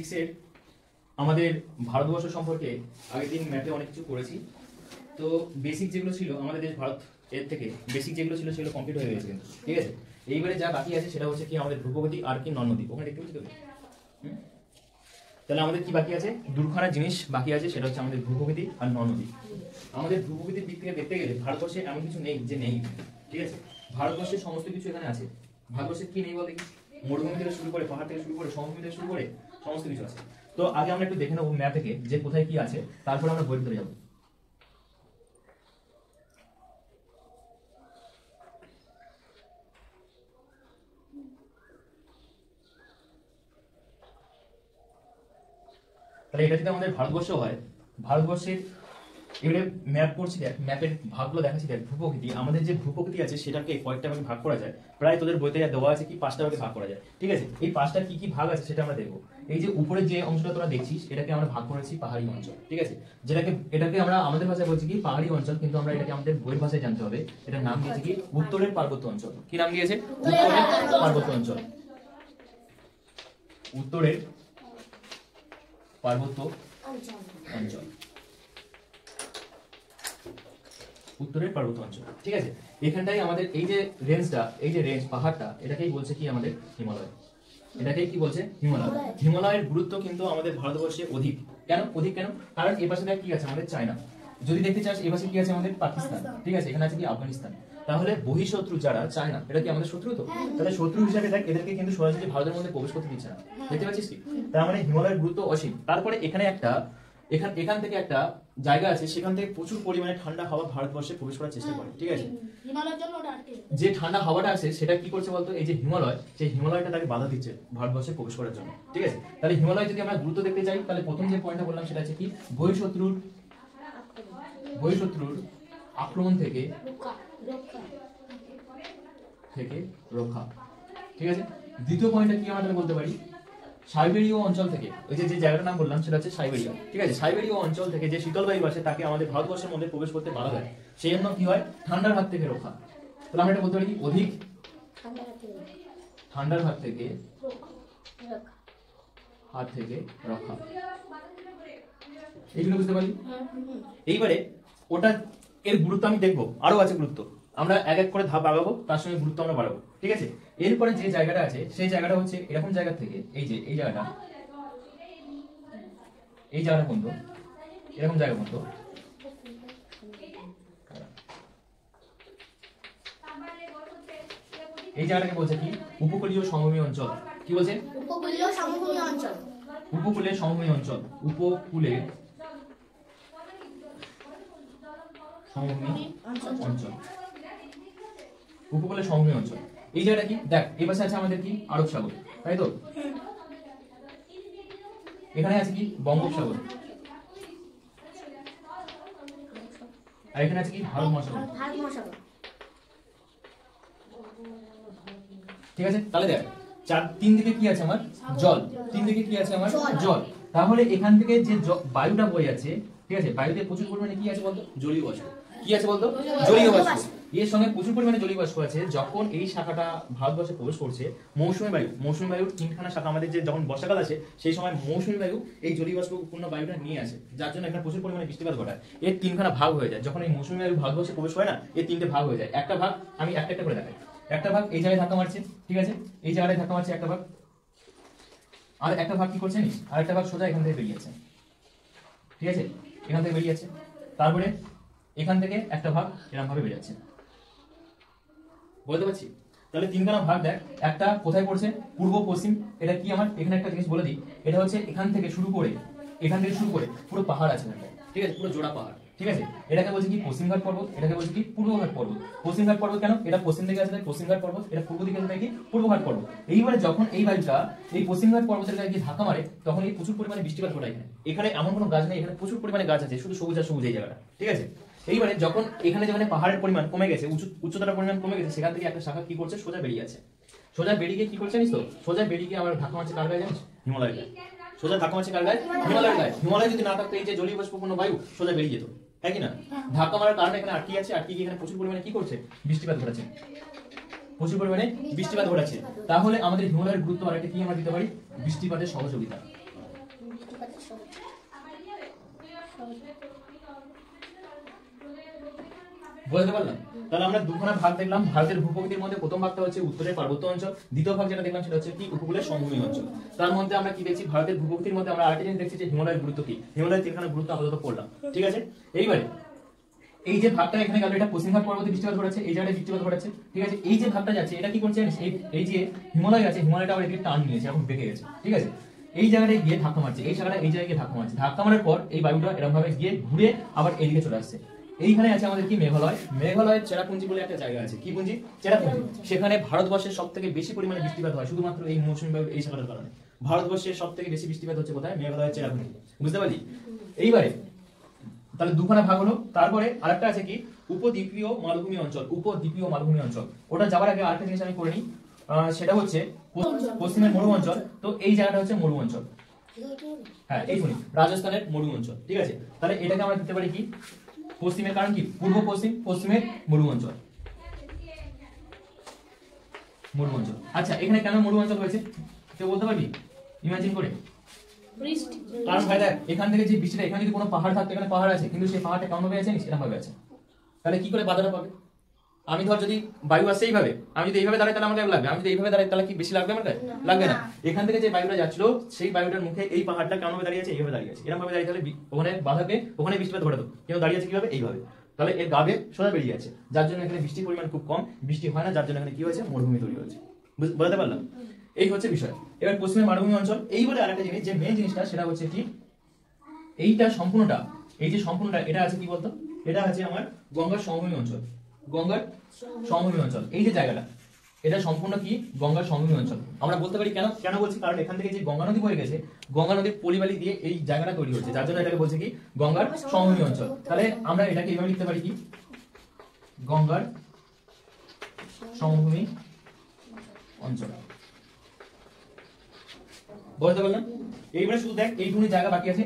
6 এর আমাদের ভারতবর্ষ সম্পর্কে আগের দিন ম্যাপে অনেক কিছু করেছি। তো বেসিক যেগুলো ছিল আমাদের দেশ ভারত এর থেকে বেসিক যেগুলো ছিল সেগুলো কমপ্লিট হয়ে গেছে কিন্তু, ঠিক আছে। এইবারে যা বাকি আছে সেটা হচ্ছে কি আমাদের ভূপ্রকৃতি আর কি নন নদী, ওখানে দেখতে পাচ্ছি তো। তাহলে আমাদের কি বাকি আছে? দুখানা জিনিস বাকি আছে, সেটা হচ্ছে আমাদের ভূপ্রকৃতি আর নন নদী। আমাদের ভূপ্রকৃতির দিক থেকে দেখতে গেলে ভারতবর্ষে এমন কিছু নেই যে নেই, ঠিক আছে। ভারতবর্ষের সমস্ত কিছু এখানে আছে। ভারতবর্ষে কি নেই বলে কি? মরুভূমি থেকে শুরু করে, পাহাড় থেকে শুরু করে, সমভূমি থেকে শুরু করে সমস্ত কিছু আছে। তো আগে আমরা একটু দেখে নেবো ম্যাপ থেকে যে কোথায় কি আছে, তারপর আমরা বইয়ের ভিতরে যাবো। তাহলে এটা যদি আমাদের ভারতবর্ষ হয়, ভারতবর্ষের এবারে ম্যাপ করছি, দেখ ম্যাপের ভাগগুলো দেখাচ্ছি। দেখ ভূপ্রকৃতি, আমাদের যে ভূপ্রকৃতি আছে সেটাকে কয়েকটা ভাগে ভাগ করা যায়। প্রায় তোদের বইতে দেওয়া আছে কি 5টা ভাগে ভাগ করা যায়, ঠিক আছে। এই 5টার কি কি ভাগ আছে সেটা আমরা দেখবো। এই যে উপরে যে অংশটা তোরা দেখছিস এটাকে আমরা ভাগ করেছি পাহাড়ি অঞ্চল, ঠিক আছে। এটাকে আমরা আমাদের ভাষায় বলছি কি পাহাড়ি অঞ্চল, কিন্তু আমরা এটাকে আমাদের বইয়ের ভাষায় জানতে হবে। এটার নাম দিয়েছে কি উত্তরের পার্বত্য অঞ্চল। কি নাম দিয়েছে? উত্তরের পার্বত্য অঞ্চল। উত্তরের পার্বত্য অঞ্চল, উত্তরের পার্বত্য অঞ্চল, ঠিক আছে। এখানটাই আমাদের এই যে রেঞ্জটা, এই যে রেঞ্জ পাহাড়টা, এটাকেই বলছে কি আমাদের হিমালয়। এটাকেই কি বলছে? হিমালয়। হিমালয়ের গুরুত্ব কিন্তু আমাদের ভারতবর্ষে অধিক। কেন অধিক? কেন? কারণ এই পাশে কি আছে আমাদের? চায়না। যদি দেখতে চাস এই পাশে কি আছে আমাদের? পাকিস্তান, ঠিক আছে। এখানে আছে কি? আফগানিস্তান। তাহলে বহিঃশত্রু যারা চায়না, এটা কি আমাদের শত্রু? তো তাহলে শত্রু হিসাবে দেখ এদেরকে কিন্তু সরাসরি ভারতের মধ্যে প্রবেশ করতে দিচ্ছে না, দেখতে পাচ্ছিস কি? তার মানে হিমালয়ের গুরুত্ব অসীম। তারপরে এখানে একটা এখান থেকে একটা জায়গা আছে, সেখান থেকে প্রচুর পরিমাণে ঠান্ডা হাওয়া ভারতবর্ষে প্রবেশ করার চেষ্টা করে, ঠিক আছে। যে ঠান্ডা হাওয়াটা আছে সেটা কি করছে বলতো? এই যে হিমালয়, সেই হিমালয়টা তাকে বাধা দিচ্ছে ভারতবর্ষে প্রবেশ করার জন্য, ঠিক আছে। তাহলে হিমালয় যদি আমরা গুরুত্ব দেখতে চাই, তাহলে প্রথম যে পয়েন্টটা বললাম সেটা আছে কি বহিঃশত্রুর আক্রমণ থেকে রক্ষা, ঠিক আছে। দ্বিতীয় পয়েন্টটা কি আমরা বলতে পারি? সাইবেরীয় অঞ্চল থেকে, ওই যে জায়গাটার নাম বললাম সেটা হচ্ছে সাইবেরিয়া, ঠিক আছে। সাইবেরীয় অঞ্চল থেকে যে শীতল বায়ু আসে তাকে আমাদের ভারতবর্ষের মধ্যে প্রবেশ করতে বাধা দেয়, সেই জন্য কি হয়? ঠান্ডার হাত থেকে রক্ষা। তাহলে আমরা এটা বলতে পারি কি অধিক ঠান্ডার হাত থেকে রক্ষা, এইগুলো বুঝতে পারি। এইবারে ওটা এর গুরুত্ব আমি দেখবো, আরো আছে গুরুত্ব, আমরা এক এক করে ধাপ আগাবো, তার সঙ্গে গুরুত্ব আমরা বাড়াবো, ঠিক আছে। এরপরে যে জায়গাটা আছে সেই জায়গাটা হচ্ছে এরকম জায়গা থেকে, এই যে এই জায়গাটা পর্যন্ত, এরকম জায়গা পর্যন্ত, এই জায়গাটাকে বলছে কি উপকূলীয় সমভূমি অঞ্চল। কি বলছে? উপকূলীয় সমভূমি অঞ্চল। উপকূলের সমভূমি অঞ্চল, উপকূলের সমভূমি অঞ্চল, উপকূলের সমভূমি অঞ্চল। এই জায়গাটা কি? দেখ এই পাশে আছে আমাদের কি আরব সাগর, তাই তো। এখানে আছে কি বঙ্গোপসাগর, আর এখানে আছে কি ভারত মহাসাগর, ঠিক আছে। তাহলে দেখ তিন দিকে কি আছে আমার? জল। তিন দিকে কি আছে আমার? জল। তাহলে এখান থেকে যে বায়ুটা বয়ে যাচ্ছে, ঠিক আছে, বায়ুতে প্রচুর পরিমাণে কি আছে বলতো? জলীয় বাষ্প। কি আছে বলতো? জলীয় বাষ্প। এর সঙ্গে প্রচুর পরিমাণে জলীয় বাষ্প আছে। যখন এই শাখাটা ভারতবর্ষে প্রবেশ করছে, মৌসুমী বায়ুর তিনখানা শাখা আমাদের, যে যখন বর্ষাকাল আসে সেই সময় মৌসুমী বায়ু এই জলীয় বাষ্পপূর্ণ বায়ুটা নিয়ে আসে, যার জন্য এখানে প্রচুর পরিমাণে বৃষ্টিপাত ঘটায়। এর তিনখানা ভাগ হয়ে যায় যখন এই মৌসুমী বায়ু ভারতবর্ষে প্রবেশ করে না, এর তিনটে ভাগ হয়ে যায়। একটা ভাগ আমি একটা করে দেখাই। একটা ভাগ এই জায়গায় ধাক্কা মারছে, ঠিক আছে, এই জায়গায় ধাক্কা মারছে একটা ভাগ, আর একটা ভাগ কি করছে? আর একটা ভাগ সোজা এখান থেকে বেরিয়েছে, ঠিক আছে, এখান থেকে বেরিয়েছে। তারপরে এখান থেকে একটা ভাগ এরকম ভাবে বেরিয়েছে, বলতে পারছি? তাহলে তিনখানা ভাগ দেখ, একটা কোথায় পড়ছে? পূর্ব পশ্চিম। এটা কি আমার? এখানে একটা জিনিস বলে দিই, এটা হচ্ছে এখান থেকে শুরু করে পুরো পাহাড় আছে, ঠিক আছে, পুরো জোড়া পাহাড়, ঠিক আছে। এটাকে বলছে কি পশ্চিমঘাট পর্বত, এটাকে বলছে কি পূর্বঘাট পর্বত। পশ্চিমঘাট পর্বত কেন? এটা পশ্চিম দিকে আছে তাই পশ্চিমঘাট পর্বত, এটা পূর্ব দিকে আছে তাই কি পূর্বঘাট পর্বত। এইবারে যখন এই বায়ুটা এই পশ্চিমঘাট পর্বতের গায়ে গিয়ে ধাক্কা মারে, তখন এই প্রচুর পরিমাণে বৃষ্টিপাত ঘটায়। এখানে এমন কোনো গাছ নেই, এখানে প্রচুর পরিমাণে গাছ আছে, শুধু সবুজ আর সবুজ এই জায়গাটা, ঠিক আছে। এইবারে যখন এখানে যেখানে পাহাড়ের পরিমাণ কমে গেছে, উচ্চতার পরিমাণ কমে গেছে, সেখান থেকে একটা শাখা কি করছে? সোজা বেরিয়ে আছে। সোজা বেরিয়ে কি করছে জানিস তো? সোজা বেরিয়ে আমার ধাক্কা মারছে কার গায়ে জানিস? হিমালয়ের গায়ে। সোজা ধাক্কা মারছে কার গায়ে? হিমালয়ের গায়ে। হিমালয় যদি না থাকতো এই যে জলীয় বাষ্পপূর্ণ বায়ু সোজা বেরিয়ে যেত, তাই কি না? ধাক্কা মারার কারণে এখানে আটকে আছে, আটকে গিয়ে এখানে প্রচুর পরিমাণে কি করছে? বৃষ্টিপাত ঘটাচ্ছে, প্রচুর পরিমাণে বৃষ্টিপাত ঘটাচ্ছে। তাহলে আমাদের হিমালয়ের গুরুত্ব আরেকটা কি আমরা দিতে পারি? বৃষ্টিপাতের সহযোগিতা। বুঝতে পারলাম? তাহলে আমরা দুখানা ভাগ দেখলাম। ভারতের ভূপ্রকৃতির মধ্যে প্রথম ভাগটা হচ্ছে উত্তরের পার্বত্য অঞ্চল, দ্বিতীয় ভাগ যেটা দেখলাম সেটা হচ্ছে কি উপকূলের সমভূমি অঞ্চল। তার মধ্যে আমরা কি দেখছি, ভারতের ভূপ্রকৃতির মধ্যে আমরা আরেকটা জিনিস দেখছি যে হিমালয়ের গুরুত্ব কি, হিমালয়ের তিনখানা গুরুত্ব আপাতত পড়লাম। ঠিক আছে, এইবারে এই যে ভাগটা এখানে গেল, এটা পশ্চিম ঘাট পর্বতে বৃষ্টিপাত ঘটাচ্ছে, এই জায়গায় বৃষ্টিপাত ঘটাচ্ছে। ঠিক আছে, এই যে ভাগটা যাচ্ছে এটা কি করছে, এই যে হিমালয় আছে, হিমালয়টা আবার এদিকে টান নিয়েছে, এখন বেঁকে গেছে। ঠিক আছে, এই জায়গাটায় গিয়ে ধাক্কা মারছে, এই জায়গাটা এই জায়গায় গিয়ে ধাক্কা মারছে, ধাক্কা মারার পর এই বায়ুটা এরকম ভাবে গিয়ে ঘুরে আবার এইদিকে চলে আসছে। এইখানে আছে আমাদের কি মেঘালয়, মেঘালয়ের চেরাপুঞ্জি বলে একটা জায়গা আছে। কি পুঞ্জি? চেরাপুঞ্জি। সেখানে ভারতবর্ষের সবথেকে বেশি পরিমাণে বৃষ্টিপাত হয় শুধুমাত্র এই মৌসুমী বায়ুর এই শাখাটার কারণে। ভারতবর্ষের সবথেকে বেশি বৃষ্টিপাত হচ্ছে কোথায়? মেঘালয়ের চেরাপুঞ্জি। বুঝতে পারলি? এইবারে তাহলে দুখানা ভাগ হলো। তারপরে আরেকটা আছে কি উপদ্বীপীয় মালভূমি অঞ্চল, উপদ্বীপীয় মালভূমি অঞ্চল। ওটা যাওয়ার আগে আরেকটা জিনিস আমি করে নিই, সেটা হচ্ছে পশ্চিমের মরু অঞ্চল। তো এই জায়গাটা হচ্ছে মরু অঞ্চল, হ্যাঁ এই শুনি রাজস্থানের মরু অঞ্চল। ঠিক আছে, তাহলে এটাকে আমরা দিতে পারি কি পশ্চিমের, কারণ কি পূর্ব পশ্চিম, পশ্চিমের মরু অঞ্চল, মরু অঞ্চল। আচ্ছা, এখানে কেন মরু অঞ্চল হয়েছে কেউ বলতে পারবি ইমাজিন করে? কারণ ভাই দেখ, এখান থেকে যে বৃষ্টিটা, এখানে যদি কোনো পাহাড় থাকতো, এখানে পাহাড় আছে কিন্তু সেই পাহাড়টা কেমন ভাবে আছে এরকম ভাবে আছে, তাহলে কি করে বাধাটা পাবে? আমি ধর যদি বায়ু আসছে এইভাবে, আমি যদি এইভাবে দাঁড়াই তাহলে আমার লাগবে, আমি যদি এইভাবে দাঁড়াই তাহলে কি বেশি লাগবে আমার? লাগবে না। এখান থেকে যে বায়ুটা যাচ্ছিল সেই বায়ুটার মুখে এই পাহাড়টা কেমন ভাবে দাঁড়িয়ে আছে? এইভাবে দাঁড়িয়ে আছে, এরকম ভাবে দাঁড়িয়ে তাহলে ওখানে বাধাকে, ওখানে বৃষ্টিপাত ঘটাতো, কিন্তু দাঁড়িয়ে আছে কিভাবে? এইভাবে। তাহলে এর গাবে সোজা বেরিয়ে আছে, যার জন্য এখানে বৃষ্টির পরিমাণ খুব কম, বৃষ্টি হয় না, যার জন্য এখানে কি হয়েছে? মরুভূমি তৈরি হয়েছে। বুঝতে পারলাম? এই হচ্ছে বিষয়। এবার পশ্চিমের মালভূমি অঞ্চল। এই বলে আরেকটা জিনিস, যে মেইন জিনিসটা সেটা হচ্ছে কি এইটা সম্পূর্ণটা, এই যে সম্পূর্ণটা এটা আছে কি বলতো, এটা আছে আমার গঙ্গার সমভূমি অঞ্চল, গঙ্গার সমভূমি অঞ্চল। এই যে জায়গাটা, এটা সম্পূর্ণ কি গঙ্গার সমভূমি অঞ্চল। আমরা বলতে পারি কেন, কেন বলছি, কারণ এখান থেকে যে গঙ্গা নদী বয়ে গেছে, গঙ্গা নদীর পলিবালি দিয়ে এই জায়গাটা তৈরি হচ্ছে, যার জন্য এটাকে বলছে কি গঙ্গার সমভূমি অঞ্চল। তাহলে আমরা এটাকে এইভাবে লিখতে পারি কি গঙ্গার সমভূমি অঞ্চল। বুঝতে পারলাম? এইবারে শুধু দেখ এইটুকুনি জায়গা বাকি আছে,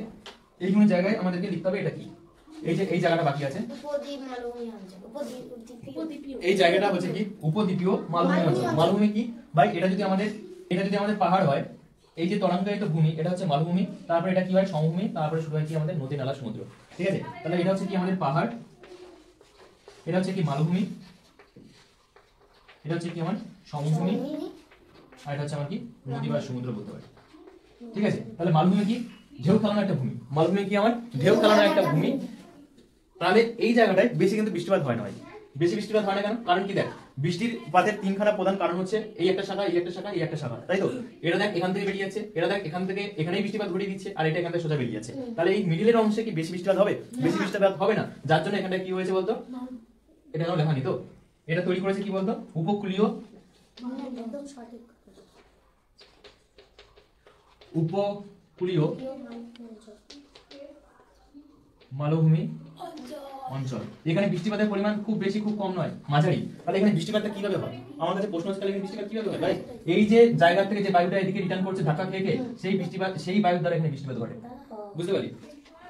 এইটুকুনি জায়গায় আমাদেরকে লিখতে হবে এটা কি, এই যে এই জায়গাটা বাকি আছে, এই জায়গাটা হচ্ছে কি উপদ্বীপীয় মালভূমি অঞ্চল। মালভূমি কি ভাই? এটা যদি আমাদের পাহাড় হয়, এই যে তরঙ্গায়িত ভূমি এটা হচ্ছে মালভূমি, তারপরে এটা কি হয়? সমভূমি, তারপরে শুরু হয় কি আমাদের নদী নালা সমুদ্র। ঠিক আছে, তাহলে এটা হচ্ছে কি আমাদের পাহাড়, এটা হচ্ছে কি মালভূমি, এটা হচ্ছে কি আমার সমভূমি, আর এটা হচ্ছে আমার কি নদী বা সমুদ্র বলতে পারি। ঠিক আছে, তাহলে মালভূমি কি ঢেউ খেলানো একটা ভূমি, মালভূমি কি আমার ঢেউ খেলানো একটা ভূমি। তাহলে এই জায়গাটায় বেশি কিন্তু বৃষ্টিপাত হয় না ভাই, বেশি বৃষ্টিপাত হয় না কেন? কারণ কি দেখ, বৃষ্টির পাতের তিনখানা প্রধান কারণ হচ্ছে এই একটা শাখা, এই একটা শাখা, এই একটা শাখা, তাই তো? এটা দেখ এখান থেকে বেরিয়ে যাচ্ছে, এটা দেখ এখান থেকে এখানেই বৃষ্টিপাত ঘটিয়ে দিচ্ছে, আর এটা এখান থেকে সোজা বেরিয়ে যাচ্ছে। তাহলে এই মিডিলের অংশে কি বেশি বৃষ্টিপাত হবে? বেশি বৃষ্টিপাত হবে না, যার জন্য এখানটা কি হয়েছে বলতো, এটা লেখা নি তো, এটা তৈরি করেছে কি বলতো উপকূলীয় মালভূমি অঞ্চল। এখানে বৃষ্টিপাতের পরিমাণ খুব বেশি খুব কম নয়, মাঝারি। তাহলে এখানে বৃষ্টিপাতটা কিভাবে হয়? আমার কাছে প্রশ্ন হচ্ছে এখানে বৃষ্টিপাত কিভাবে হয় ভাই? এই যে জায়গা থেকে যে বায়ুটা এদিকে রিটার্ন করছে ধাক্কা খেয়ে, সেই বৃষ্টিপাত, সেই বায়ুর দ্বারা এখানে বৃষ্টিপাত ঘটে। বুঝতে পারি?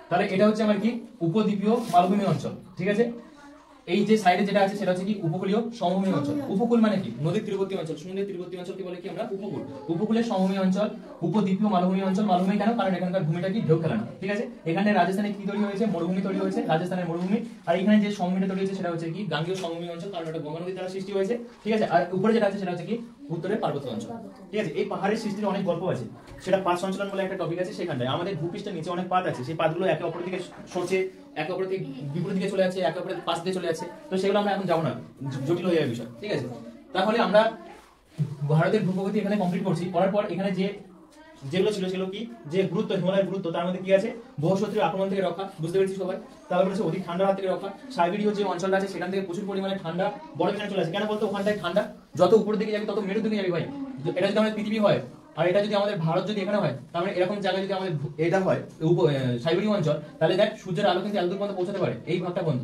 তাহলে এটা হচ্ছে আমার কি উপদ্বীপীয় মালভূমি অঞ্চল। ঠিক আছে, এই যে সাইডে যেটা আছে সেটা হচ্ছে কি উপকূলীয় সমভূমি অঞ্চল। উপকূল মানে কি? নদীর তীরবর্তী অঞ্চল, সমুদ্রের তীরবর্তী অঞ্চলকে বলে কি আমরা উপকূল। উপকূলের সমভূমি অঞ্চল, উপদ্বীপীয় মালভূমি অঞ্চল। মালভূমি কেন? কারণ এখানকার ভূমিটা কি ঢেউ খেলানো। ঠিক আছে, এখানে রাজস্থানে কি তৈরি হয়েছে? মরুভূমি তৈরি হয়েছে, রাজস্থানের মরুভূমি। আর এখানে যে সমভূমিটা তৈরি হয়েছে সেটা হচ্ছে কি গাঙ্গেয় সমভূমি অঞ্চল, কারণ এটা গঙ্গা নদীর দ্বারা সৃষ্টি হয়েছে। ঠিক আছে, আর উপরে যেটা আছে সেটা হচ্ছে কি উত্তরের পার্বত্য অঞ্চল। ঠিক আছে, এই পাহাড়ের সৃষ্টির অনেক গল্প আছে, সেটা পাঁচ সঞ্চালন বলে একটা টপিক আছে, সেখানটায় আমাদের ভূপৃষ্ঠের নিচে অনেক পাত আছে, সেই পাতগুলো একে অপরের দিকে সরছে, একে অপরের দিকে বিপরীত দিকে চলে যাচ্ছে, একে অপরের পাশ দিয়ে চলে যাচ্ছে। তো সেগুলো আমরা এখন যাবো না, জটিল হয়ে যাবে বিষয়। ঠিক আছে, তাহলে আমরা ভারতের ভূপ্রকৃতি এখানে কমপ্লিট করছি। করার পর এখানে যেগুলো ছিল সেগুলো কি, যে গুরুত্ব, হিমালয়ের গুরুত্ব, তার মধ্যে কি আছে? বহু শত্রুর আক্রমণ থেকে রক্ষা, বুঝতে পেরেছি সবাই। তারপরে হচ্ছে অধিক ঠান্ডার হাত থেকে রক্ষা। সাইবেরীয় যে অঞ্চলটা আছে সেখান থেকে প্রচুর পরিমাণে ঠান্ডা বরফ এখানে চলে আসে। কেন বলতো? ওখানটায় ঠান্ডা, যত উপরের দিকে যাবি তত মেরুর দিকে যাবি ভাই। এটা যদি আমাদের পৃথিবী হয় আর এটা যদি আমাদের ভারত যদি এখানে হয়, তাহলে এরকম জায়গায় যদি আমাদের এটা হয় সাইবেরীয় অঞ্চল, তাহলে দেখ সূর্যের আলো কিন্তু এতদূর পর্যন্ত পৌঁছাতে পারে, এই ভাগটা পর্যন্ত,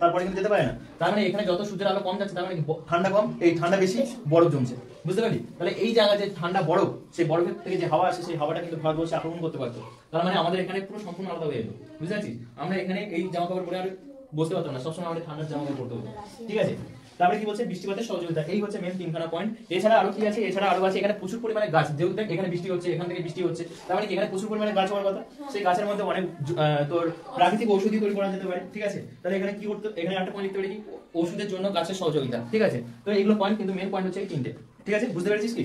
তারপরে কিন্তু যেতে পারে না। তার মানে এখানে যত সূর্যের আলো কম যাচ্ছে তার মানে ঠান্ডা কম, এই ঠান্ডা বেশি, বরফ জমছে। বুঝতে পারলি? তাহলে এই জায়গায় যে ঠান্ডা বরফ, সেই বরফের থেকে যে হাওয়া আসে, সেই হাওয়াটা কিন্তু ভারতবর্ষে আক্রমণ করতে পারতো। তার মানে আমাদের এখানে পুরো সম্পূর্ণ আলাদা হয়ে যেত। বুঝতে পারছিস? আমরা এখানে এই জামা কাপড় পরে আর বসতে পারতাম না, সবসময় আমাদের ঠান্ডার জামা কাপড় পরতে হতো। ঠিক আছে, তারপরে কি বলছে বৃষ্টিপাতের সহযোগিতা। এই হচ্ছে মেন তিনখানা পয়েন্ট। এছাড়া আরো কি আছে, এছাড়া আরো আছে এখানে প্রচুর পরিমাণে গাছ, যেহেতু দেখ এখানে বৃষ্টি হচ্ছে, এখান থেকে বৃষ্টি হচ্ছে, তার মানে কি এখানে প্রচুর পরিমাণে গাছ হওয়ার কথা। সেই গাছের মধ্যে অনেক তোর প্রাকৃতিক ঔষধি তৈরি করা যেতে পারে, ঠিক আছে। তাহলে এখানে কি করতে, এখানে একটা পয়েন্ট লিখতে পারি কি ওষুধের জন্য গাছের সহযোগিতা, ঠিক আছে। তো এইগুলো পয়েন্ট, কিন্তু মেন পয়েন্ট হচ্ছে এই তিনটে, ঠিক আছে। বুঝতে পেরেছিস কি?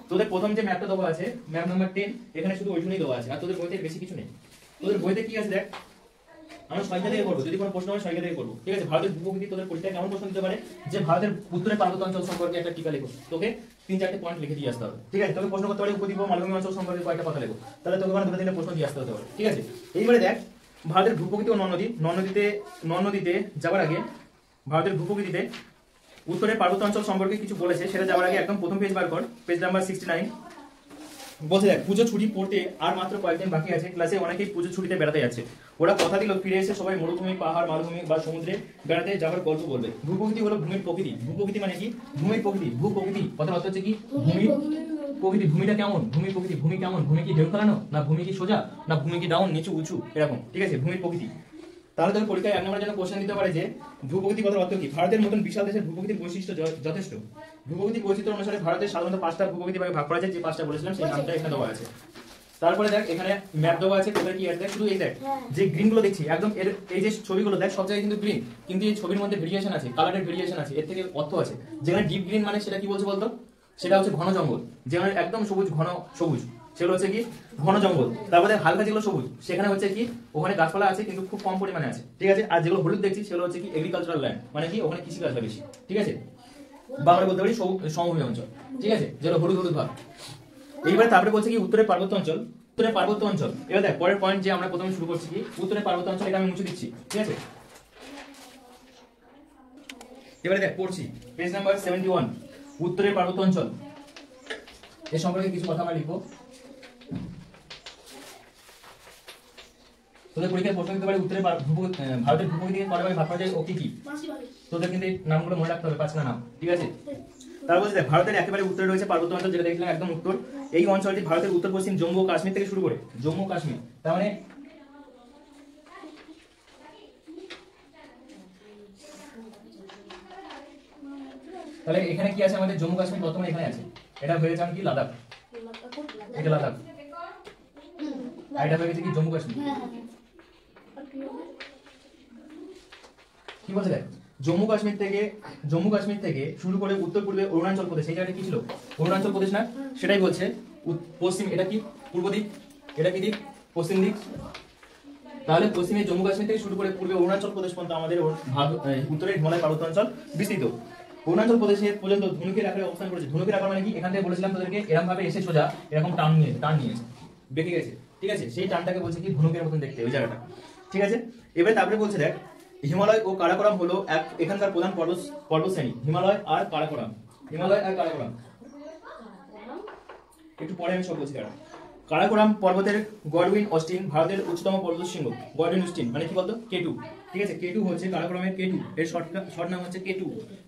তোদের প্রথম যে ম্যাপটা দেওয়া আছে, ম্যাপ নাম্বার 10, এখানে শুধু ওইটুকুই দেওয়া আছে, আর তোদের বইতে বেশি কিছু নেই। তোদের বইতে কি আছে দেখ, আমরা সংখ্যা থেকে করবো, যদি কোনো প্রশ্ন হয় সংখ্যা থেকে করবো, ঠিক আছে। ভারতের ভূপ্রকৃতি তোদের পরীক্ষায় কেমন প্রশ্ন দিতে পারে, যে ভারতের উত্তরে পার্বত্য অঞ্চল সম্পর্কে একটা টিকা লেখো, তোকে 3-4টে পয়েন্ট লিখে দিয়ে আসতে হবে, ঠিক আছে। তোকে প্রশ্ন করতে পারে উপদ্বীপ মালভূমি অঞ্চল সম্পর্কে কয়েকটা কথা লেখো, তাহলে তোকে মানে 2-3টে প্রশ্ন দিয়ে আসতে হতে পারে, ঠিক আছে। এইবারে দেখ ভারতের ভূপ্রকৃতি ও নদ-নদীতে যাওয়ার আগে, ভারতের ভূপ্রকৃতিতে উত্তরের পার্বত্য অঞ্চল সম্পর্কে কিছু বলেছে, সেটা যাওয়ার আগে একদম প্রথম পেজ বার কর, পেজ নাম্বার 69। বলছে দেখ, পুজো ছুটি পড়তে আর মাত্র কয়েকদিন বাকি আছে, ক্লাসে অনেকেই পুজো ছুটিতে বেড়াতে যাচ্ছে, ওরা কথা দিল ফিরে এসে সবাই মরুভূমি, পাহাড়, মালভূমি বা সমুদ্রে বেড়াতে যাওয়ার গল্প বলবে। ভূপ্রকৃতি হলো ভূমির প্রকৃতি। ভূপ্রকৃতি মানে কি? ভূমির প্রকৃতি। ভূপ্রকৃতি কথার অর্থ হচ্ছে কি? ভূমির প্রকৃতি। ভূমিটা কেমন? ভূমির প্রকৃতি। ভূমি কেমন? ভূমি কি ঢেউ খেলানো, না ভূমি কি সোজা, না ভূমি কি ডাউন, নিচু, উঁচু, এরকম, ঠিক আছে। ভূমির প্রকৃতি। তাহলে তোর পরীক্ষায় 1 নম্বরের জন্য কোশ্চেন দিতে পারে যে ভূপ্রকৃতি কথার অর্থ কি? ভারতের মতন বিশাল দেশের ভূপ্রকৃতির বৈশিষ্ট্য যথেষ্ট। ভূপ্রকৃতির বৈচিত্র্য অনুসারে ভারতের সাধারণত 5টা ভূপ্রকৃতি ভাগে ভাগ করা যায়, যে 5টা বলেছিলাম সেই নামটা এখানে দেওয়া আছে। তারপরে দেখ এখানে ম্যাপ দেওয়া আছে, তোদের কি আছে দেখ, শুধু এই দেখ যে গ্রিন গুলো দেখছি একদম, এর এই যে ছবিগুলো দেখ সব জায়গায় কিন্তু গ্রিন, কিন্তু এই ছবির মধ্যে ভেরিয়েশন আছে, কালারের ভেরিয়েশন আছে, এর থেকে অর্থ আছে। যেখানে ডিপ গ্রিন মানে সেটা কি বলছে বলতো, সেটা হচ্ছে ঘন জঙ্গল। যেখানে একদম সবুজ, ঘন সবুজ, সেগুলো হচ্ছে কি ঘন জঙ্গল। তারপরে হালকা যেগুলো সবুজ, সেখানে হচ্ছে কি ওখানে গাছপালা আছে কিন্তু খুব কম পরিমাণে আছে, ঠিক আছে। আর যেগুলো হলুদ দেখছি সেগুলো হচ্ছে কি এগ্রিকালচারাল ল্যান্ড, মানে কি ওখানে কৃষিকাজটা বেশি, ঠিক আছে। বাংলা বলতে পারি সমভূমি অঞ্চল, ঠিক আছে, যেগুলো হলুদ হলুদ ভাব। এইবার তারপরে বলছে কি উত্তরের পার্বত্য অঞ্চল। উত্তরের পার্বত্য অঞ্চল, এবার দেখ পরের পয়েন্ট যে আমরা প্রথমে শুরু করছি কি উত্তরের পার্বত্য অঞ্চল, এটা আমি মুছে দিচ্ছি, ঠিক আছে। এবারে দেখ পড়ছি পেজ নাম্বার 71, উত্তরের পার্বত্য অঞ্চল, এর সম্পর্কে কিছু কথা আমরা লিখবো। তোদের পরীক্ষায় প্রশ্ন দিতে পারে উত্তরের ভারতের ভূপ্রকৃতিকে কয় ভাগে ভাগ করা যায় ও কি কি। তোদের কিন্তু এই নামগুলো মনে রাখতে হবে, 5টা নাম, ঠিক আছে। তারপর দেখ ভারতের একেবারে উত্তরে রয়েছে পার্বত্য অঞ্চল, যেটা দেখলাম একদম উত্তর। এই অঞ্চলটি ভারতের উত্তর পশ্চিম জম্মু ও কাশ্মীর থেকে শুরু করে, জম্মু কাশ্মীর, তার মানে তাহলে এখানে কি আছে আমাদের জম্মু কাশ্মীর বর্তমানে এখানে আছে, এটা হয়ে যাবে কি লাদাখ, এটা লাদাখ, আর এটা হয়ে গেছে কি জম্মু কাশ্মীর। কি বলছে দেখ, জম্মু কাশ্মীর থেকে শুরু করে উত্তর পূর্বে অরুণাচল প্রদেশ, এই জায়গাটা কি ছিল অরুণাচল প্রদেশ না, সেটাই বলছে পশ্চিম, এটা কি পূর্ব দিক, এটা কি দিক পশ্চিম দিক। তাহলে পশ্চিমে জম্মু কাশ্মীর থেকে শুরু করে পূর্বে অরুণাচল প্রদেশ পর্যন্ত আমাদের উত্তরের হিমালয় পার্বত্য অঞ্চল বিস্তৃত। অরুণাচল প্রদেশে পর্যন্ত ধনুকের আকারে অবস্থান করেছে। ধনুকের আকার মানে কি, এখান থেকে বলেছিলাম তোদেরকে এরকম ভাবে এসে সোজা এরকম টার্ন নিয়েছে, বেঁকে গেছে, ঠিক আছে। সেই টার্নটাকে বলছে কি ধনুকের মতন দেখতে ওই জায়গাটা, ঠিক আছে। এবারে তারপরে বলছে দেখ হিমালয় ও কারাকোরাম হলো এখানকার প্রধান পর্বতশ্রেণী। হিমালয় আর কারাকোরাম, একটু পরে আমি সব বলছি। কারাকোরাম পর্বতের গডউইন অস্টিন ভারতের উচ্চতম পর্বতশৃঙ্গ। গডউইন অস্টিন মানে কি বলতো, কেটু, ঠিক আছে। কেটু হচ্ছে কারাকোরামের কেটু, এর শর্ট নাম হচ্ছে কেটু।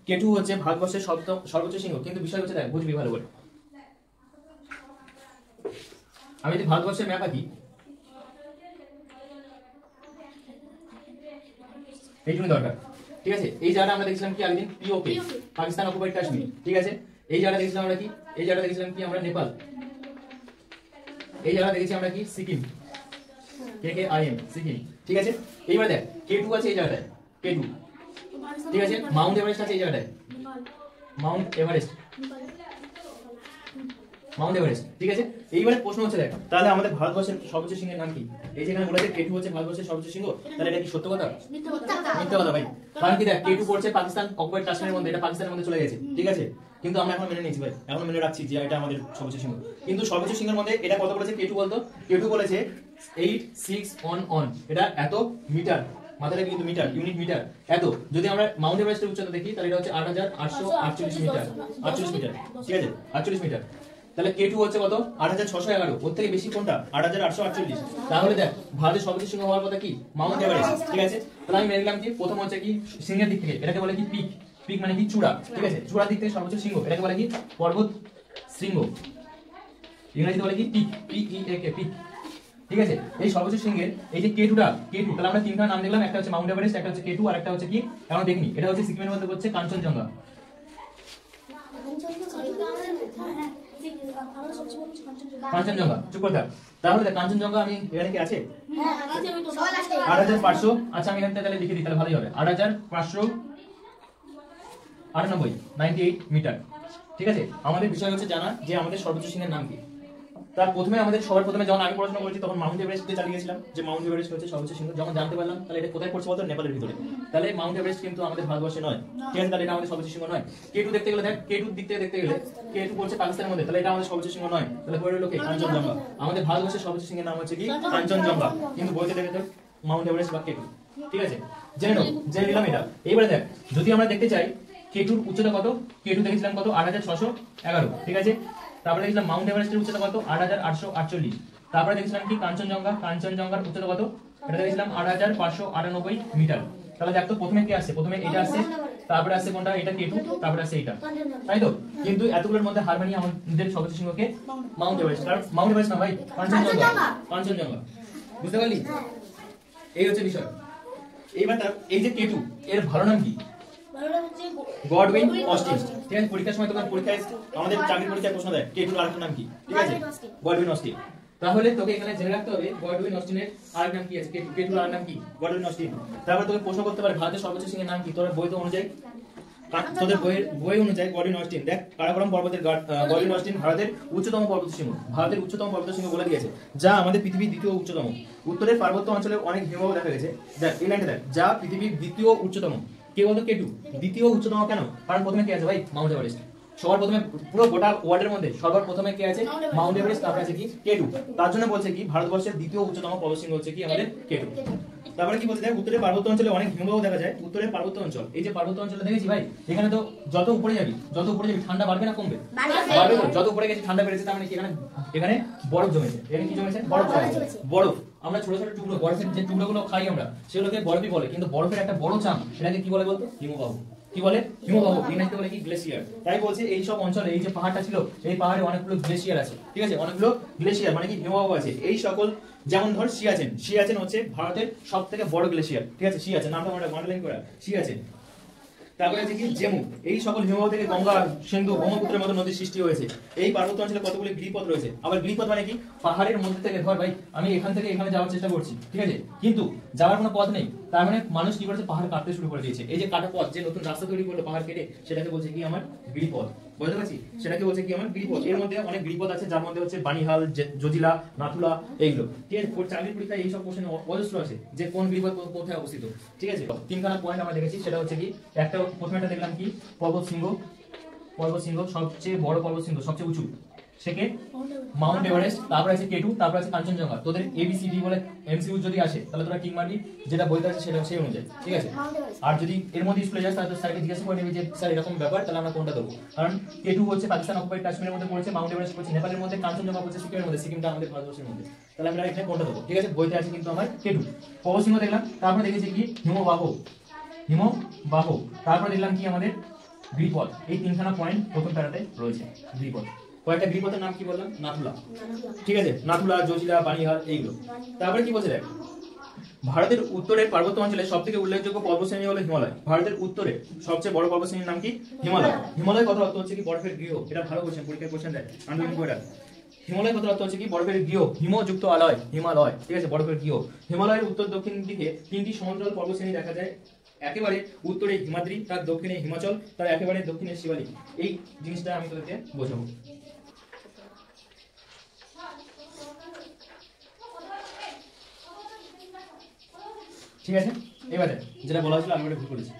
কেটু হচ্ছে ভারতবর্ষের সর্বোচ্চ শৃঙ্গ। কিন্তু বিষয় হচ্ছে দেখ বুঝবি ভালো করে, আমি যদি ভারতবর্ষের ম্যাপ আঁকি, এইটুকু দরকার, ঠিক আছে। এই জায়গাটা আমরা দেখছিলাম কি আগের পিওকে, পাকিস্তান অকুপাইড কাশ্মীর, ঠিক আছে। এই জায়গাটা দেখছিলাম আমরা কি, এই জায়গাটা দেখছিলাম কি আমরা নেপাল। এই জায়গাটা দেখেছি আমরা কি সিকিম, KKIM সিকিম, ঠিক আছে। এইবার দেখ K2 আছে এই জায়গাটায়, K2, ঠিক আছে। মাউন্ট এভারেস্ট আছে এই জায়গাটায়, মাউন্ট এভারেস্ট, ঠিক আছে। এইবারে প্রশ্ন হচ্ছে দেখ তাহলে আমাদের ভারতবর্ষের সর্বোচ্চ সিংহের নাম কি? এই যেখানে বলেছে K2 হচ্ছে ভারতবর্ষের সর্বোচ্চ সিংহ, তাহলে এটা কি সত্য কথা? মিথ্যা কথা ভাই। কারণ কি দেখ K2 পড়ছে পাকিস্তান অকুপাইড কাশ্মীরের মধ্যে, এটা পাকিস্তানের মধ্যে চলে গেছে, ঠিক আছে। কিন্তু আমরা এখন মেনে নিয়েছি ভাই, এখন মেনে রাখছি যে এটা আমাদের সর্বোচ্চ সিংহ। কিন্তু সর্বোচ্চ সিংহের মধ্যে এটা কত বলেছে K2 বলতো? K2 বলেছে 861 এটা এত মিটার, মাথাটা কিন্তু মিটার, ইউনিট মিটার এত। যদি আমরা মাউন্ট এভারেস্টের উচ্চতা দেখি তাহলে এটা হচ্ছে 8848 মিটার, 48 মিটার, ঠিক আছে, 48 মিটার। তাহলে K2 হচ্ছে কত? 8611। ওর থেকে বেশি কোনটা? 8848। তাহলে দেখ ভারতের সর্বোচ্চ সিংহ হওয়ার কথা কি মাউন্ট এভারেস্ট, ঠিক আছে। তাহলে আমি মেনে নিলাম কি প্রথম হচ্ছে কি সিংহের দিক থেকে এটাকে বলে কি পিক, পিক মানে কি চূড়া, ঠিক আছে। চূড়ার দিক থেকে সর্বোচ্চ সিংহ এটাকে বলে কি পর্বত শৃঙ্গ, ইংরেজিতে বলে কি পিক, PEAK, পিক, ঠিক আছে। এই সর্বোচ্চ শৃঙ্গের এই যে কেটুটা, কেটু, তাহলে আমরা তিনটা নাম দেখলাম, একটা হচ্ছে মাউন্ট এভারেস্ট, একটা হচ্ছে কেটু, আর একটা হচ্ছে কি এখন দেখিনি, এটা হচ্ছে সিকিমের মধ্যে হচ্ছে কাঞ্চনজঙ্ঘা। কাঞ্চনজঙ্ঘা, চুপ করে থাক। তাহলে দেখ কাঞ্চনজঙ্ঘা আমি এখানে কি আছে 8500। আচ্ছা আমি এখানে তাহলে লিখে দিই, তাহলে ভালোই হবে। 8598 98 মিটার। ঠিক আছে, আমাদের বিষয় হচ্ছে জানা যে আমাদের সর্বোচ্চ শৃঙ্গের নাম কি। তার প্রথমে আমাদের সবার প্রথমে যখন আমি পড়াশোনা করেছি তখন মাউন্ট এভারেস্টে চালিয়ে গেছিলাম, যে মাউন্ট এভারেস্ট হচ্ছে সর্বোচ্চ শৃঙ্গ। যখন জানতে পারলাম তাহলে এটা কোথায় পড়ছে বলতো, নেপালের ভিতরে। তাহলে মাউন্ট এভারেস্ট কিন্তু আমাদের ভারতবর্ষে নয়, ঠিক আছে, তাহলে এটা আমাদের সর্বোচ্চ শৃঙ্গ নয়। কেটু দেখতে গেলে দেখ, কেটুর দিক থেকে দেখতে গেলে কেটু পড়ছে পাকিস্তানের মধ্যে, তাহলে এটা আমাদের সর্বোচ্চ শৃঙ্গ নয়। তাহলে পড়ে রইল কি কাঞ্চনজঙ্ঘা। আমাদের ভারতবর্ষের সর্বোচ্চ শৃঙ্গের নাম হচ্ছে কি কাঞ্চনজঙ্ঘা, কিন্তু বইতে দেখে দেখ মাউন্ট এভারেস্ট বা কেটু। ঠিক আছে, জেনে নাও, জেনে নিলাম এটা। এবারে দেখ, যদি আমরা দেখতে চাই কেটুর উচ্চতা কত, কেটু দেখেছিলাম কত 8611, ঠিক আছে। তারপরে দেখলাম মাউন্ট এভারেস্টের উচ্চতা কত 8848। তারপরে দেখছিলাম কি কাঞ্চনজঙ্ঘা, কাঞ্চনজঙ্ঘার উচ্চতা কত, এটা দেখছিলাম 8598 মিটার। তাহলে দেখ তো প্রথমে কি আসছে, প্রথমে এটা আসছে, তারপরে আসছে কোনটা, এটা কেটু, তারপরে আসছে এটা, তাই তো। কিন্তু এতগুলোর মধ্যে হার মানিয়ে আমাদের সর্বোচ্চ শৃঙ্গকে মাউন্ট এভারেস্ট, কারণ মাউন্ট এভারেস্ট না ভাই, কাঞ্চনজঙ্ঘা, কাঞ্চনজঙ্ঘা, বুঝতে পারলি? এই হচ্ছে বিষয়। এইবার এই যে কেটু, এর ভালো নাম কি? Godwin Austen. ঠিক আছে, পরীক্ষার সময় তোকে পরীক্ষায় আমাদের চাকরির পরীক্ষায় প্রশ্ন দেয় কেটুর আরেকটা নাম কি, ঠিক আছে, গডউইন অস্টিন। তাহলে তোকে এখানে জেনে রাখতে হবে গডউইন অস্টিনের আরেক নাম কি আছে, কেটুর আরেক নাম কি, গডউইন অস্টিন। তারপর তোকে প্রশ্ন করতে পারে ভারতের সর্বোচ্চ শৃঙ্গের নাম কি, তোর বই তো অনুযায়ী, তোদের বই অনুযায়ী গডউইন অস্টিন দেখ, কারাকোরাম পর্বতের গডউইন অস্টিন ভারতের উচ্চতম পর্বত শৃঙ্গ, ভারতের উচ্চতম পর্বত শৃঙ্গ বলে দিয়েছে, যা আমাদের পৃথিবীর দ্বিতীয় উচ্চতম। উত্তরের পার্বত্য অঞ্চলে অনেক হিমবাহ দেখা গেছে। দেখ এই লাইনটা দেখ, যা পৃথিবীর দ্বিতীয় উচ্চতম। কে বলতো কেটু দ্বিতীয় উচ্চতম কেন? কারণ প্রথমে কে আছে ভাই, মাউন্ট এভারেস্ট। সবার প্রথমে পুরো গোটা ওয়ার্ল্ডের মধ্যে সবার প্রথমে কে আছে, মাউন্ট এভারেস্ট, তারপরে আছে কি কেটু। তার জন্য বলছে কি ভারতবর্ষের দ্বিতীয় উচ্চতম পর্বতশৃঙ্গ হচ্ছে কি আমাদের কেটু। তারপরে কি বলতে দেখ, উত্তরের পার্বত্য অঞ্চলে অনেক হিমবাহ দেখা যায়। উত্তরের পার্বত্য অঞ্চল, এই যে পার্বত্য অঞ্চলে দেখেছি ভাই, এখানে তো যত উপরে যাবি ঠান্ডা বাড়বে না কমবে? বাড়বে তো। যত উপরে গেছি ঠান্ডা বেড়েছে, তার মানে কি এখানে বরফ জমেছে। এখানে কি জমেছে? বরফ জমেছে। বরফ আমরা ছোট ছোট টুকরো, বরফের যে টুকরোগুলো খাই আমরা, সেগুলোকে বরফই বলে, কিন্তু বরফের একটা বড় চাম এটাকে কি বলে বলতো, হিমবাহ। কি বলে? হিমবাহ। ইংরেজিতে বলে কি গ্লেসিয়ার। তাই বলছে এই সব অঞ্চলে এই যে পাহাড়টা ছিল, এই পাহাড়ে অনেকগুলো গ্লেসিয়ার আছে, ঠিক আছে, অনেকগুলো গ্লেসিয়ার মানে কি হিমবাহ আছে। এই সকল, যেমন ধর সিয়াচেন, সিয়াচেন হচ্ছে ভারতের সবথেকে বড় গ্লেসিয়ার, ঠিক আছে, সিয়াচেন নামটা আমরা মডেলিং করা, সিয়াচেন। তারপরে আছে কি জেমু। এই সকল হিমবাহ থেকে গঙ্গা, সিন্ধু, ব্রহ্মপুত্রের মতো নদীর সৃষ্টি হয়েছে। এই পার্বত্য অঞ্চলে কতগুলি গিরিপথ রয়েছে। আবার গিরিপথ মানে কি, পাহাড়ের মধ্যে থেকে ধর ভাই আমি এখান থেকে এখানে যাওয়ার চেষ্টা করছি, ঠিক আছে, কিন্তু যাওয়ার কোনো পথ নেই, তার মানে মানুষ কি করেছে, পাহাড় কাটতে শুরু করে দিয়েছে। এই যে কাটা পথ, যে নতুন রাস্তা তৈরি করলো পাহাড় কেটে, সেটাকে বলছে কি আমার গিরিপথ, বুঝতে পারছি, সেটাকে বলছে কি আমার গিরিপথ। এর মধ্যে অনেক গিরিপথ আছে, যার মধ্যে হচ্ছে বানিহাল, জজিলা, নাথুলা, এইগুলো, ঠিক আছে। চাকরির পরীক্ষায় এইসব কোশ্চেন অজস্র আছে যে কোন গিরিপথ কোথায় অবস্থিত, ঠিক আছে। তিনখানা পয়েন্ট আমরা দেখেছি, সেটা হচ্ছে কি, একটা প্রথমে একটা দেখলাম কি পর্বত শৃঙ্গ, সবচেয়ে বড় পর্বত শৃঙ্গ, সবচেয়ে উঁচু, সেকে মাউন্ট এভারেস্ট। তারপর আছে কেটু, তারপর আছে কাঞ্চনজঙ্ঘা। তোদের এবিসিডি বলে এমসিইউ যদি আসে, তাহলে তোরা টিক মারবি, যেটা বইতে আছে সেটা সেই অনুযায়ী, ঠিক আছে। আর যদি এর মধ্যে স্কুলে যাস, তাহলে স্যারকে জিজ্ঞাসা করে নিবি যে স্যার এরকম ব্যাপার, তাহলে আমরা কোনটা দেবো। কারণ কেটু হচ্ছে পাকিস্তান অকুপাইড কাশ্মীরের মধ্যে পড়েছে, মাউন্ট এভারেস্ট পড়ছে নেপালের মধ্যে, কাঞ্চনজঙ্ঘা পড়ছে সিকিমের মধ্যে, সিকিমটা আমাদের ভারতবর্ষের মধ্যে, তাহলে আমরা এখানে কোনটা দেবো, ঠিক আছে। বইতে আছে কিন্তু আমার কেটু। পর্বত শৃঙ্গ দেখলাম, তারপরে দেখেছি কি হিমবাহ, তারপরে দেখলাম কি আমাদের গিরিপথ। এই তিনখানা পয়েন্ট প্রথম প্যারাতে রয়েছে। গিরিপথ, কয়েকটা গিরিপথের নাম কি বললাম, নাথুলা, ঠিক আছে, নাথুলা, জজিলা, বানিহাল, এইগুলো। তারপরে কি বলছে দেখ, ভারতের উত্তরের পার্বত্য অঞ্চলে সবথেকে উল্লেখযোগ্য পর্বতশ্রেণী হলো হিমালয়। ভারতের উত্তরে সবচেয়ে বড় পর্বতশ্রেণীর নাম কি, হিমালয়। হিমালয় কত অর্থ হচ্ছে কি বরফের গৃহ, এটা ভালো কোশ্চেন, পরীক্ষায় কোশ্চেন দেয়, আন্দোলন করে। হিমালয় কত অর্থ হচ্ছে কি বরফের গৃহ, হিমযুক্ত আলয়, হিমালয়, ঠিক আছে, বরফের গৃহ। হিমালয়ের উত্তর দক্ষিণ দিকে তিনটি সমান্তরাল পর্বতশ্রেণী দেখা যায়। একেবারে উত্তরে হিমাদ্রি, তার দক্ষিণে হিমাচল, তার একেবারে দক্ষিণে শিবালিক। এই জিনিসটা আমি তোদেরকে বোঝাবো। ঠিক আছে, এবারে যেটা বলা হয়েছিল আমি ওটা ভুল করেছি।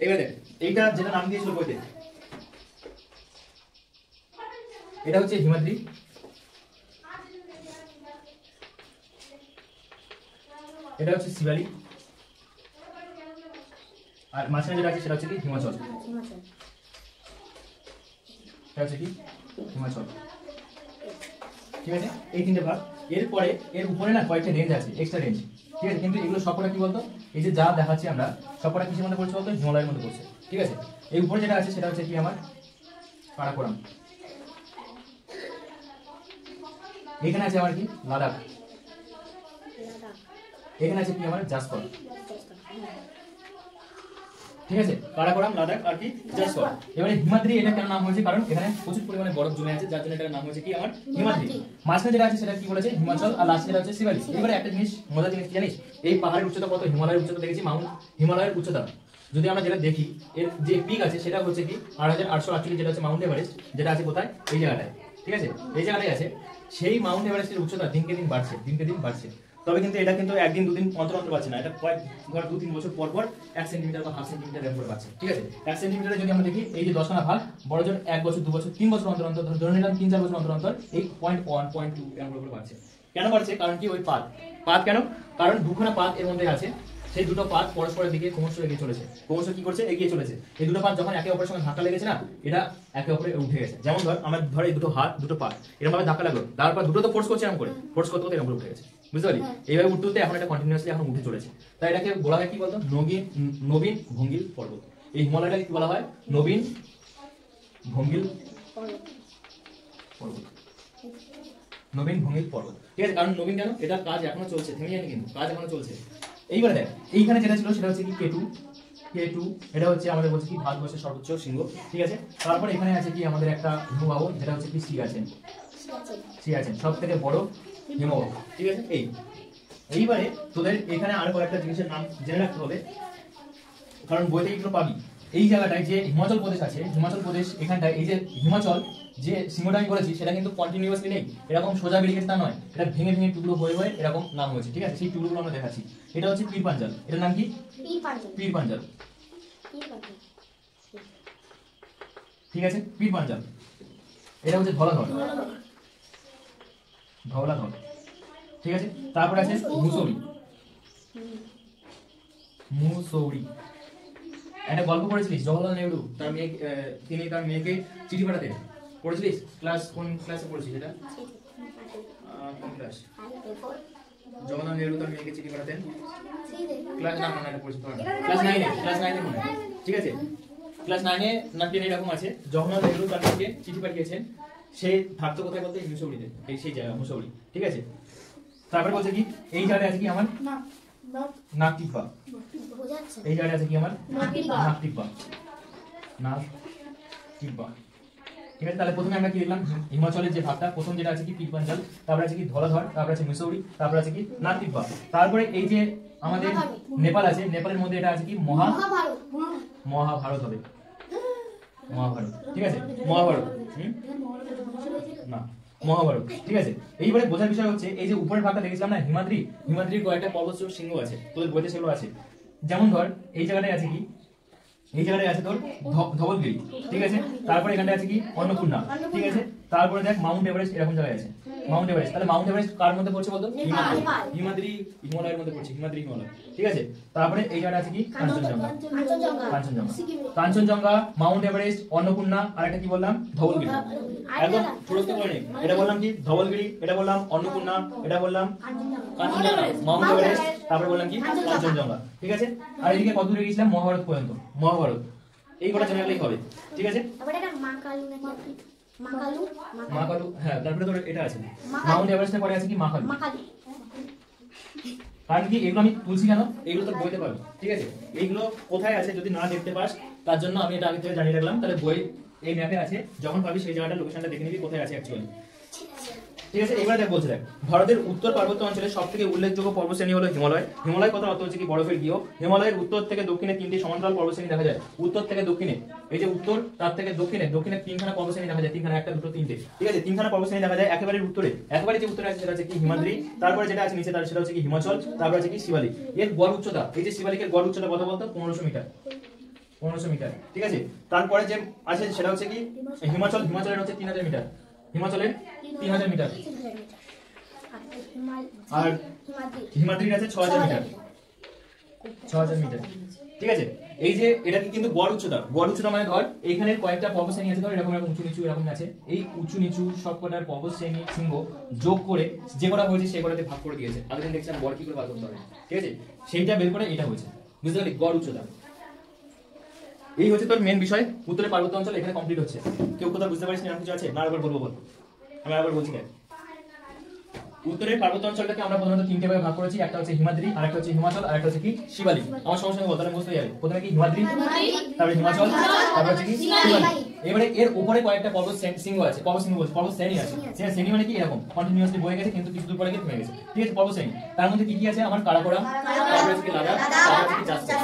এবারে এইটা যেটা নাম দিয়েছিল বইতে, এটা হচ্ছে হিমাদ্রি, এটা হচ্ছে শিবালিক, আর মাঝখানে যেটা আছে সেটা হচ্ছে কি হিমাচল, এটা হচ্ছে কি হিমাচল, ঠিক আছে। এই তিনটে ভাগ। এরপরে এর উপরে না কয়েকটা রেঞ্জ আছে, এক্সট্রা রেঞ্জ, ঠিক আছে, কিন্তু এগুলো সবকটা কি বলতো, এই যে যা দেখাচ্ছি আমরা সবকটা কিসের মধ্যে পড়ছে বলতো, হিমালয়ের মধ্যে পড়ছে, ঠিক আছে। এই উপরে যেটা আছে সেটা হচ্ছে কি আমার কারাকোরাম, এখানে আছে আমার কি লাদাখ, এখানে আছে কি আমার জাসপার, ঠিক আছে, কারাকোরাম, লাদাখ আর কি জাসপার। এবারে হিমাদ্রি এটা কেন নাম হয়েছে, কারণ এখানে প্রচুর পরিমাণে বরফ জমে আছে, যার জন্য এটার নাম হয়েছে কি আমার হিমাদ্রি। মাঝখানে যেটা আছে সেটা কি বলেছে হিমাচল, আর লাস্টে যেটা হচ্ছে শিবালি। এবারে একটা জিনিস মজার জিনিস কি জানিস, এই পাহাড়ের উচ্চতা কত, হিমালয়ের উচ্চতা দেখেছি, মাউন্ট হিমালয়ের উচ্চতা যদি আমরা যেটা দেখি এর যে পিক আছে সেটা হচ্ছে কি 8848, যেটা হচ্ছে মাউন্ট এভারেস্ট, যেটা আছে কোথায় এই জায়গাটায়, ঠিক আছে, এই জায়গাটাই আছে। সেই মাউন্ট এভারেস্টের উচ্চতা দিনকে দিন বাড়ছে, দিনকে দিন বাড়ছে। তবে কিন্তু এটা কিন্তু একদিন দুদিন অন্তর অন্তর বাড়ছে না, এটা কয়েক ধর 2-3 বছর পর পর 1 সেন্টিমিটার বা 1/2 সেন্টিমিটার এরকম করে বাড়ছে, ঠিক আছে। 1 সেন্টিমিটারে যদি আমরা দেখি এই যে 10খানা ভাগ, বড় জোর 1 বছর 2 বছর 3 বছর অন্তর অন্তর ধরে নিলাম 3-4 বছর অন্তর অন্তর এই 0.1 0.2 এরকম করে বাড়ছে। কেন বাড়ছে, কারণ কি ওই পাত কেন, কারণ দুখানা পাত এর মধ্যে আছে, সেই দুটো পাত পরস্পরের দিকে ক্রমশ এগিয়ে চলেছে, ক্রমশ কি করছে এগিয়ে চলেছে। এই দুটো পাত যখন একে অপরের সঙ্গে ধাক্কা লেগেছে না, এটা একে অপরে উঠে গেছে। যেমন ধর এই দুটো হাত দুটো পাত এরকম ভাবে ধাক্কা লাগলো, তারপর দুটো তো ফোর্স করছে এরকম করে, ফোর্স করতে করতে এরকম করে উঠে গেছে, বুঝতে পারলি। এইভাবে উঠতে উঠতে এখন এটা কন্টিনিউয়াসলি এখন উঠে চলেছে। তাই এটাকে বলা হয় কি বলতো নবীন ভঙ্গিল পর্বত। এই হিমালয়টাকে কি বলা হয় নবীন ভঙ্গিল পর্বত, নবীন ভঙ্গিল পর্বত, ঠিক আছে। কারণ নবীন কেন, এটা কাজ এখনো চলছে, থেমে যায়নি কিন্তু, কাজ এখনো চলছে। এইবারে দেখ এইখানে যেটা ছিল সেটা হচ্ছে কি K2, এটা হচ্ছে আমাদের বলছে কি ভারতবর্ষের সর্বোচ্চ শৃঙ্গ, ঠিক আছে। তারপরে এখানে আছে কি আমাদের একটা হিমবাহ, যেটা হচ্ছে কি সিয়াচেন, সব থেকে বড় হিমবাহ, ঠিক আছে। এইবারে তোদের এখানে আরো কয়েকটা জিনিসের নাম জেনে রাখতে হবে, কারণ বইতে এগুলো পাবি। এই জায়গাটায় যে হিমাচল প্রদেশ আছে, হিমাচল প্রদেশ এখানটায় এই যে হিমাচল যে সিংহটা আমি বলেছি সেটা কিন্তু কন্টিনিউয়াসলি নেই, এরকম সোজা বেরিয়ে গেছে তা নয়, এটা ভেঙে ভেঙে টুকরো হয়ে হয়ে এরকম নাম হয়েছে, ঠিক আছে। সেই টুকরোগুলো আমরা দেখাচ্ছি। এটা হচ্ছে পীর পাঞ্জাল, এটার নাম কি পীর পাঞ্জাল, ঠিক আছে, পীর পাঞ্জাল। এটা হচ্ছে ধলাধর, ঠিক আছে। তারপরে আছে মুসৌরি। একটা গল্প পড়েছিলিস, জওহরলাল নেহরু তিনি তার মেয়েকে চিঠি পাঠাতেন, পড়েছিলিস? কোন ক্লাসে পড়েছিস এটা? কোন ক্লাস? জওহরলাল নেহরু তার মেয়েকে চিঠি পাঠাতেন, ক্লাস না এটা পড়েছিস ক্লাস 9 মনে হয়, ঠিক আছে। ক্লাস 9 না 10 এরকম আছে। জওহরলাল নেহরু তার মেয়েকে চিঠি পাঠিয়েছেন, সে থাকতো কোথায় বলতে মুসৌরিতে, সেই জায়গা মুসৌরি, ঠিক আছে। তারপরে বলছে কি এই জায়গায় আছে কি আমার নাকটিপ্পা, এই জায়গায় আছে কি আমার নাকটিপ্পা, ঠিক আছে। তাহলে প্রথমে আমরা কি দেখলাম হিমাচলের যে ভাগটা, প্রথম যেটা আছে কি পীর পাঞ্জাল, তারপরে আছে কি ধলাধর, তারপরে আছে মুসৌরি, তারপরে আছে কি নাকটিপ্পা। তারপরে এই যে আমাদের নেপাল আছে, নেপালের মধ্যে এটা আছে কি মহাভারত হবে, মহাভারত, ঠিক আছে, মহাভারত না মহাভারত, ঠিক আছে। এইবারে বোঝার বিষয় হচ্ছে এই যে উপরের ভাগটা দেখেছিলাম না হিমাদ্রির কয়েকটা পর্বত শৃঙ্গ আছে, তোদের বইতে সেগুলো আছে। যেমন ধর এই জায়গাটায় আছে কি, এই জায়গাটায় আছে তোর ধবলগিরি, ঠিক আছে। তারপরে এখানটায় আছে কি অন্নপূর্ণা, ঠিক আছে। তারপরে দেখ মাউন্ট এভারেস্ট এরকম জায়গায় আছে, মাউন্ট এভারেস্ট। তাহলে মাউন্ট এভারেস্ট কার মধ্যে পড়ছে বলতো? হিমাদ্রি হিমালয়ের মধ্যে পড়ছে, হিমাদ্রি হিমালয়, ঠিক আছে। তারপরে এই জায়গাটা আছে কি কাঞ্চনজঙ্ঘা, মাউন্ট এভারেস্ট, অন্নপূর্ণা, আর একটা কি বললাম ধবলগিরি। একদম ছোট করে এটা বললাম কি ধবলগিরি, এটা বললাম অন্নপূর্ণা, এটা বললাম কাঞ্চনজঙ্ঘা, মাউন্ট এভারেস্ট, তারপরে বললাম কি কাঞ্চনজঙ্ঘা, ঠিক আছে। আর এদিকে কত দূরে গেছিলাম? মহাভারত পর্যন্ত, মহাভারত। এই কটা জেনে রাখলেই হবে, ঠিক আছে। মাকালু, হ্যাঁ। তারপরে তোর এটা আছে মাউন্ট এভারেস্টের পরে আছে কি মাকালু। কারণ কি এগুলো আমি তুলছি কেন, এগুলো তোর বইতে পাবি, ঠিক আছে। এইগুলো কোথায় আছে যদি না দেখতে পাস, তার জন্য আমি এটা আগে থেকে জানিয়ে রাখলাম। তাহলে বই এই ম্যাপে আছে, যখন পাবি সেই জায়গাটা লোকেশনটা দেখে নিবি কোথায় আছে অ্যাকচুয়ালি, ঠিক আছে। এবার দেখ বলছে, দেখ ভারতের উত্তর পার্বত্য অঞ্চলে সবথেকে উল্লেখযোগ্য পর্বতশ্রেণী হলো হিমালয়। হিমালয় কথা অর্থ হচ্ছে কি বরফের গৃহ। হিমালয়ের উত্তর থেকে দক্ষিণে 3টি সমান্তরাল পর্বতশ্রেণী দেখা যায়। উত্তর থেকে দক্ষিণে, এই যে উত্তর, তার থেকে দক্ষিণে 3খানা পর্বতশ্রেণী দেখা যায়, 3খানা, 1 2 3টে, ঠিক আছে। 3খানা পর্বতশ্রেণী দেখা যায় একেবারে উত্তরে, একেবারে যে উত্তরে আছে সেটা হচ্ছে কি হিমাদ্রি, তারপরে যেটা আছে নিচে তার সেটা হচ্ছে কি হিমাচল, তারপরে আছে কি শিবালিক। এর গড় উচ্চতা, এই যে শিবালিকের গড় উচ্চতা কত বলতো? 1500 মিটার, 1500 মিটার, ঠিক আছে। তারপরে যে আছে সেটা হচ্ছে কি হিমাচলের হচ্ছে 3000 মিটার, হিমাচলের 3000 মিটার, আর হিমাদ্রির আছে 6000 মিটার, 6000 মিটার, ঠিক আছে। এই যে এটা কিন্তু গড় উচ্চতা মানে ধর এইখানে কয়েকটা পর্বতশ্রেণী আছে, ধর এরকম উঁচু নিচু এরকম আছে। এই উঁচু নিচু সব কটার পর্বতশ্রেণী শৃঙ্গ যোগ করে যে কটা হয়েছে সেই কটাতে ভাগ করে দিয়েছে। আগের দিন দেখছিলাম গড় কি করে ভাগ করতে হবে, ঠিক আছে। সেইটা বের করে এটা হয়েছে, বুঝতে পারলি, গড় উচ্চতা। এই হচ্ছে তোর মেন বিষয়, উত্তরের পার্বত্য অঞ্চল এখানে কমপ্লিট হচ্ছে। কেউ কোথাও বুঝতে পারিস না কিছু আছে না? আবার বলবো, বল, আমি আবার বলছি। উত্তরের পার্বত্য অঞ্চলটাকে আমরা প্রথমত তিনটে ভাগে ভাগ করেছি, একটা হচ্ছে হিমাদ্রি, আরেকটা হচ্ছে হিমাচল, আর একটা হচ্ছে কি শিবালিক। আমার সঙ্গে সঙ্গে বলতে বুঝতে যাবে, প্রথমে কি হিমাদ্রি, তারপরে হিমাচল, তারপরে হচ্ছে কি শিবালিক। এবারে এর উপরে কয়েকটা পর্বত শৃঙ্গ আছে, পর্বত শ্রেণী আছে। সেই শ্রেণী মানে কি এরকম কন্টিনিউয়াসলি বয়ে গেছে, কিন্তু কিছু দূর পরে গিয়ে থেমে গেছে, ঠিক আছে। পর্বত শ্রেণী তার মধ্যে কি কি আছে, আমার কারাকোরাম, তারপরে হচ্ছে কি লাদাখ, তারপরে হচ্ছে কি জাসকার।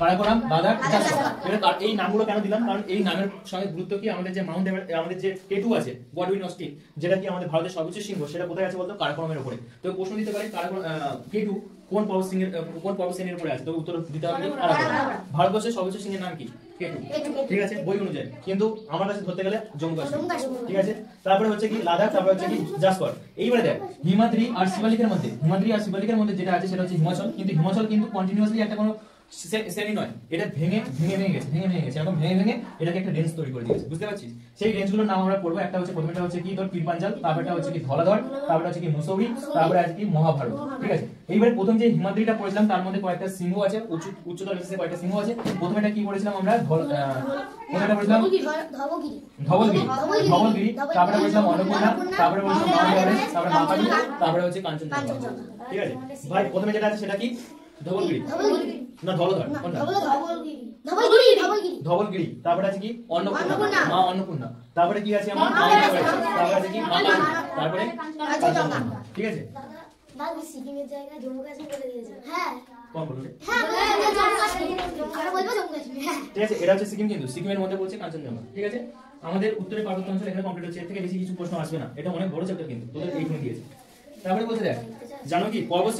কারাকোরাম, লাদাখ, জাসকার। এবার এই নামগুলো কেন দিলাম, কারণ এই নামের সঙ্গে গুরুত্ব কি, আমাদের যে মাউন্ট এভারেস্ট, আমাদের যে কেটু আছে গডউইন অস্টিন, যেটা কি আমাদের ভারতের সর্বোচ্চ শৃঙ্গ, সেটা কোথায় আছে বলতো, কারাকোরামের উপরে। তো প্রশ্ন দিতে পারি কেটু কোন পর্বত শ্রেণীর উপরে আছে, তো উত্তর দিতে হবে কারাকোরাম। ভারতবর্ষের সর্বোচ্চ শৃঙ্গের নাম কি, কেটু, ঠিক আছে, বই অনুযায়ী। কিন্তু আমার কাছে ধরতে গেলে জম্মু কাশ্মীর, ঠিক আছে। তারপরে হচ্ছে কি লাদাখ, তারপরে হচ্ছে কি জাসকর। এইবারে দেখ হিমাদ্রি আর শিবালিকের মধ্যে যেটা আছে সেটা হচ্ছে হিমাচল। কিন্তু হিমাচল কিন্তু কন্টিনিউয়াসলি একটা কোনো শ্রেণী নয়, এটা ভেঙে গেছে এরকম ভেঙে এটাকে একটা রেঞ্জ তৈরি করে দিয়েছে, বুঝতে পারছিস। সেই রেঞ্জগুলোর নাম আমরা পড়বো। একটা হচ্ছে প্রথমটা হচ্ছে কি তোর পীরপাঞ্জাল, তারপরটা হচ্ছে কি ধলাধর, তারপরে হচ্ছে কি মুসৌরি, তারপরে আছে কি মহাভারত, ঠিক আছে। এইবারে প্রথম যে হিমাদ্রিটা পড়েছিলাম তার মধ্যে কয়েকটা সিংহ আছে, উচ্চতার বিশেষে কয়েকটা সিংহ আছে। প্রথমেটা কি পড়েছিলাম আমরা, প্রথমটা পড়েছিলাম ধবলগিরি, তারপরে পড়েছিলাম অন্নপূর্ণা, তারপরে পড়েছিলাম মাউন্ট এভারেস্ট, তারপরে মাকালি, তারপরে হচ্ছে কাঞ্চনজঙ্ঘা, ঠিক আছে ভাই। প্রথমে যেটা আছে সেটা কি ধবলগিরি না ধবলধর, ধবলগিরি, তারপরে আছে কি অন্নপূর্ণা, মা অন্নপূর্ণা, তারপরে কি আছে আমার মাউন্ট এভারেস্ট, তারপরে আছে কি মাকালি, তারপরে কাঞ্চনজঙ্ঘা, ঠিক আছে। বাদ সিকিমের জায়গা জম্মু কাশ্মীর বলে দিয়েছে, হ্যাঁ কোন বলবে, হ্যাঁ জম্মু কাশ্মীর, আমরা বলবো জম্মু কাশ্মীর, হ্যাঁ ঠিক আছে। এটা হচ্ছে সিকিম, কিন্তু সিকিমের মধ্যে বলছে কাঞ্চনজঙ্ঘা, ঠিক আছে। আমাদের উত্তরের পার্বত্য অঞ্চল এখানে কমপ্লিট হচ্ছে, এর থেকে বেশি কিছু প্রশ্ন আসবে না, এটা অনেক বড় চ্যাপ্টার কিন্তু তোদের এইখানে দিয়েছে। তারপরে বলছে দেখ, জানো কি পর্বত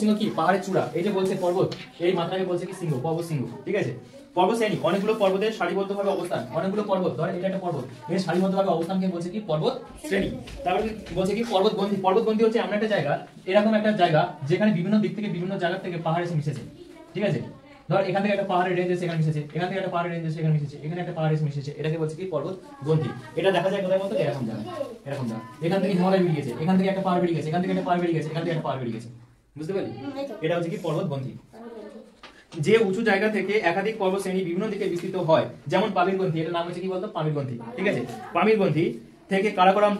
সিংহ কি পাহাড়ের চূড়া, এই যে বলছে পর্বত, এই মাত্রাকে বলছে কি সিংহ, পর্বত সিংহ, ঠিক আছে। পর্বত শ্রেণী অনেকগুলো পর্বতের সারিবদ্ধভাবে অবস্থান, অনেকগুলো পর্বত, ধর এটা একটা পর্বত, এর সারিবদ্ধভাবে অবস্থানকে বলছে কি পর্বত শ্রেণী। তারপরে বলছে কি পর্বতবন্ধী হচ্ছে এমন একটা জায়গা, এরকম একটা জায়গা যেখানে বিভিন্ন দিক থেকে বিভিন্ন জায়গা থেকে পাহাড় এসে মিশেছে, ঠিক আছে। ধর এখান থেকে একটা পাহাড়ের রেঞ্জ এসে এখানে মিশেছে, এখান থেকে একটা পাহাড়ের রেঞ্জ এসে এখানে মিশেছে, এখানে একটা পাহাড় এসে মিশেছে, এটাকে বলছে কি পর্বতবন্ধী। এটা দেখা যায় কোথায় বলতো, এরকম জায়গা, এখান থেকে হিমালয় বেরিয়ে গেছে, এখান থেকে একটা পাহাড় বেরিয়ে গেছে, এখান থেকে একটা পাহাড় বেরিয়ে গেছে, এখান থেকে একটা পাহাড় বেরিয়ে গেছে, বুঝতে পারলি। এটা হচ্ছে কি পর্বতবন্ধী। যে উঁচু জায়গা থেকে একাধিক পর্বত শ্রেণী বিভিন্ন দিকে বিস্তৃত হয়, যেমন পামিরগন্ধি, এটার নাম হচ্ছে কি বলতো পামিরগন্ধি, ঠিক আছে। পামিরগন্ধি থেকে কারাকোরাম,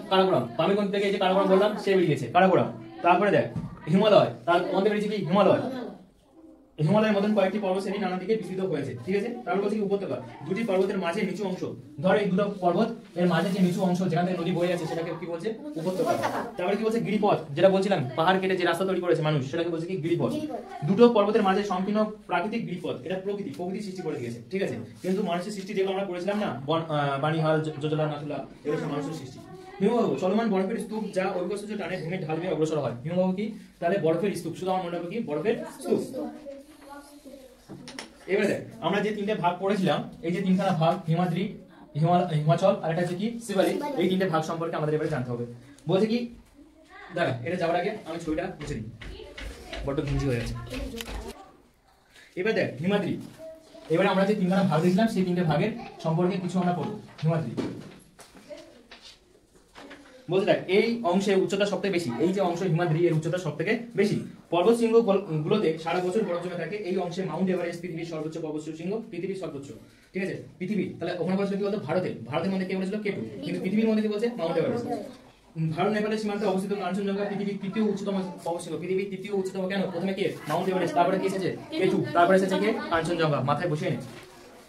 পামিরগন্ধি থেকে এই যে কারাকোরাম বললাম সে বেরিয়েছে, কারাকোরাম। তারপরে দেখ হিমালয়, তার মধ্যে বেরিয়েছে কি হিমালয়ের মতন কয়েকটি পর্বতশ্রেণী নানা দিকে বিস্তৃত হয়েছে, ঠিক আছে। তারপর বলছে কি উপত্যকা, দুটি পর্বতের মাঝে নিচু অংশ, ধর এই দুটো পর্বত এর মাঝে যে নিচু অংশ যেখান থেকে নদী বয়ে আছে সেটাকে কি বলছে উপত্যকা। তারপরে কি বলছে গিরিপথ, যেটা বলছিলাম পাহাড় কেটে যে রাস্তা তৈরি করেছে মানুষ, সেটাকে বলছে কি গিরিপথ। দুটো পর্বতের মাঝে সংকীর্ণ প্রাকৃতিক গিরিপথ, এটা প্রকৃতি সৃষ্টি করে দিয়েছে, ঠিক আছে। কিন্তু মানুষের সৃষ্টি যেগুলো আমরা করেছিলাম না, বানিহাল, যোজলা, নাথুলা, এগুলো সব মানুষের সৃষ্টি। হিমবাহ চলমান বরফের স্তূপ, যা ঐক্যসূচ টানে ভেঙে ঢাল বেয়ে অগ্রসর হয়। হিমবাহ কি, তাহলে বরফের স্তূপ, শুধু আমার মনে হবে কি বরফের স্তূপ। এবারে দেখ আমরা যে তিনটে ভাগ পড়েছিলাম, এই যে তিনখানা ভাগ হিমাদ্রি, হিমাচল আর একটা হচ্ছে কি শিবালিক, এই তিনটে ভাগ সম্পর্কে আমাদের এবারে জানতে হবে। বলছে কি দাঁড়া, এটা যাওয়ার আগে আমি ছবিটা মুছে দিই, বড্ড ঘুঞ্জি হয়ে গেছে। এবার দেখ হিমাদ্রি, এবারে আমরা যে তিনখানা ভাগ দিয়েছিলাম সেই তিনটে ভাগের সম্পর্কে কিছু আমরা পড়বো। হিমাদ্রি বলতে দেখ এই অংশে উচ্চতা সবথেকে বেশি, এই যে অংশ হিমাদ্রি এর উচ্চতা সবথেকে বেশি। পর্বত শৃঙ্গ গুলোতে সারা বছর বরফ জমে থাকে। এই অংশে মাউন্ট এভারেস্ট পৃথিবীর সর্বোচ্চ পর্বত শৃঙ্গ, পৃথিবীর সর্বোচ্চ, ঠিক আছে। পৃথিবী তাহলে ওখানে বলছিল কি বলতো ভারতের মধ্যে কে বলেছিল কেটু, কিন্তু পৃথিবীর মধ্যে কি বলছে মাউন্ট এভারেস্ট। ভারত নেপালের সীমান্তে অবস্থিত কাঞ্চনজঙ্ঘা পৃথিবীর তৃতীয় উচ্চতম পর্বতশৃঙ্গ। পৃথিবীর তৃতীয় উচ্চতম কেন, প্রথমে কে মাউন্ট এভারেস্ট, তারপরে কি এসেছে কেটু, তারপরে এসেছে কে কাঞ্চনজঙ্ঘা, মাথায় বসিয়ে নে।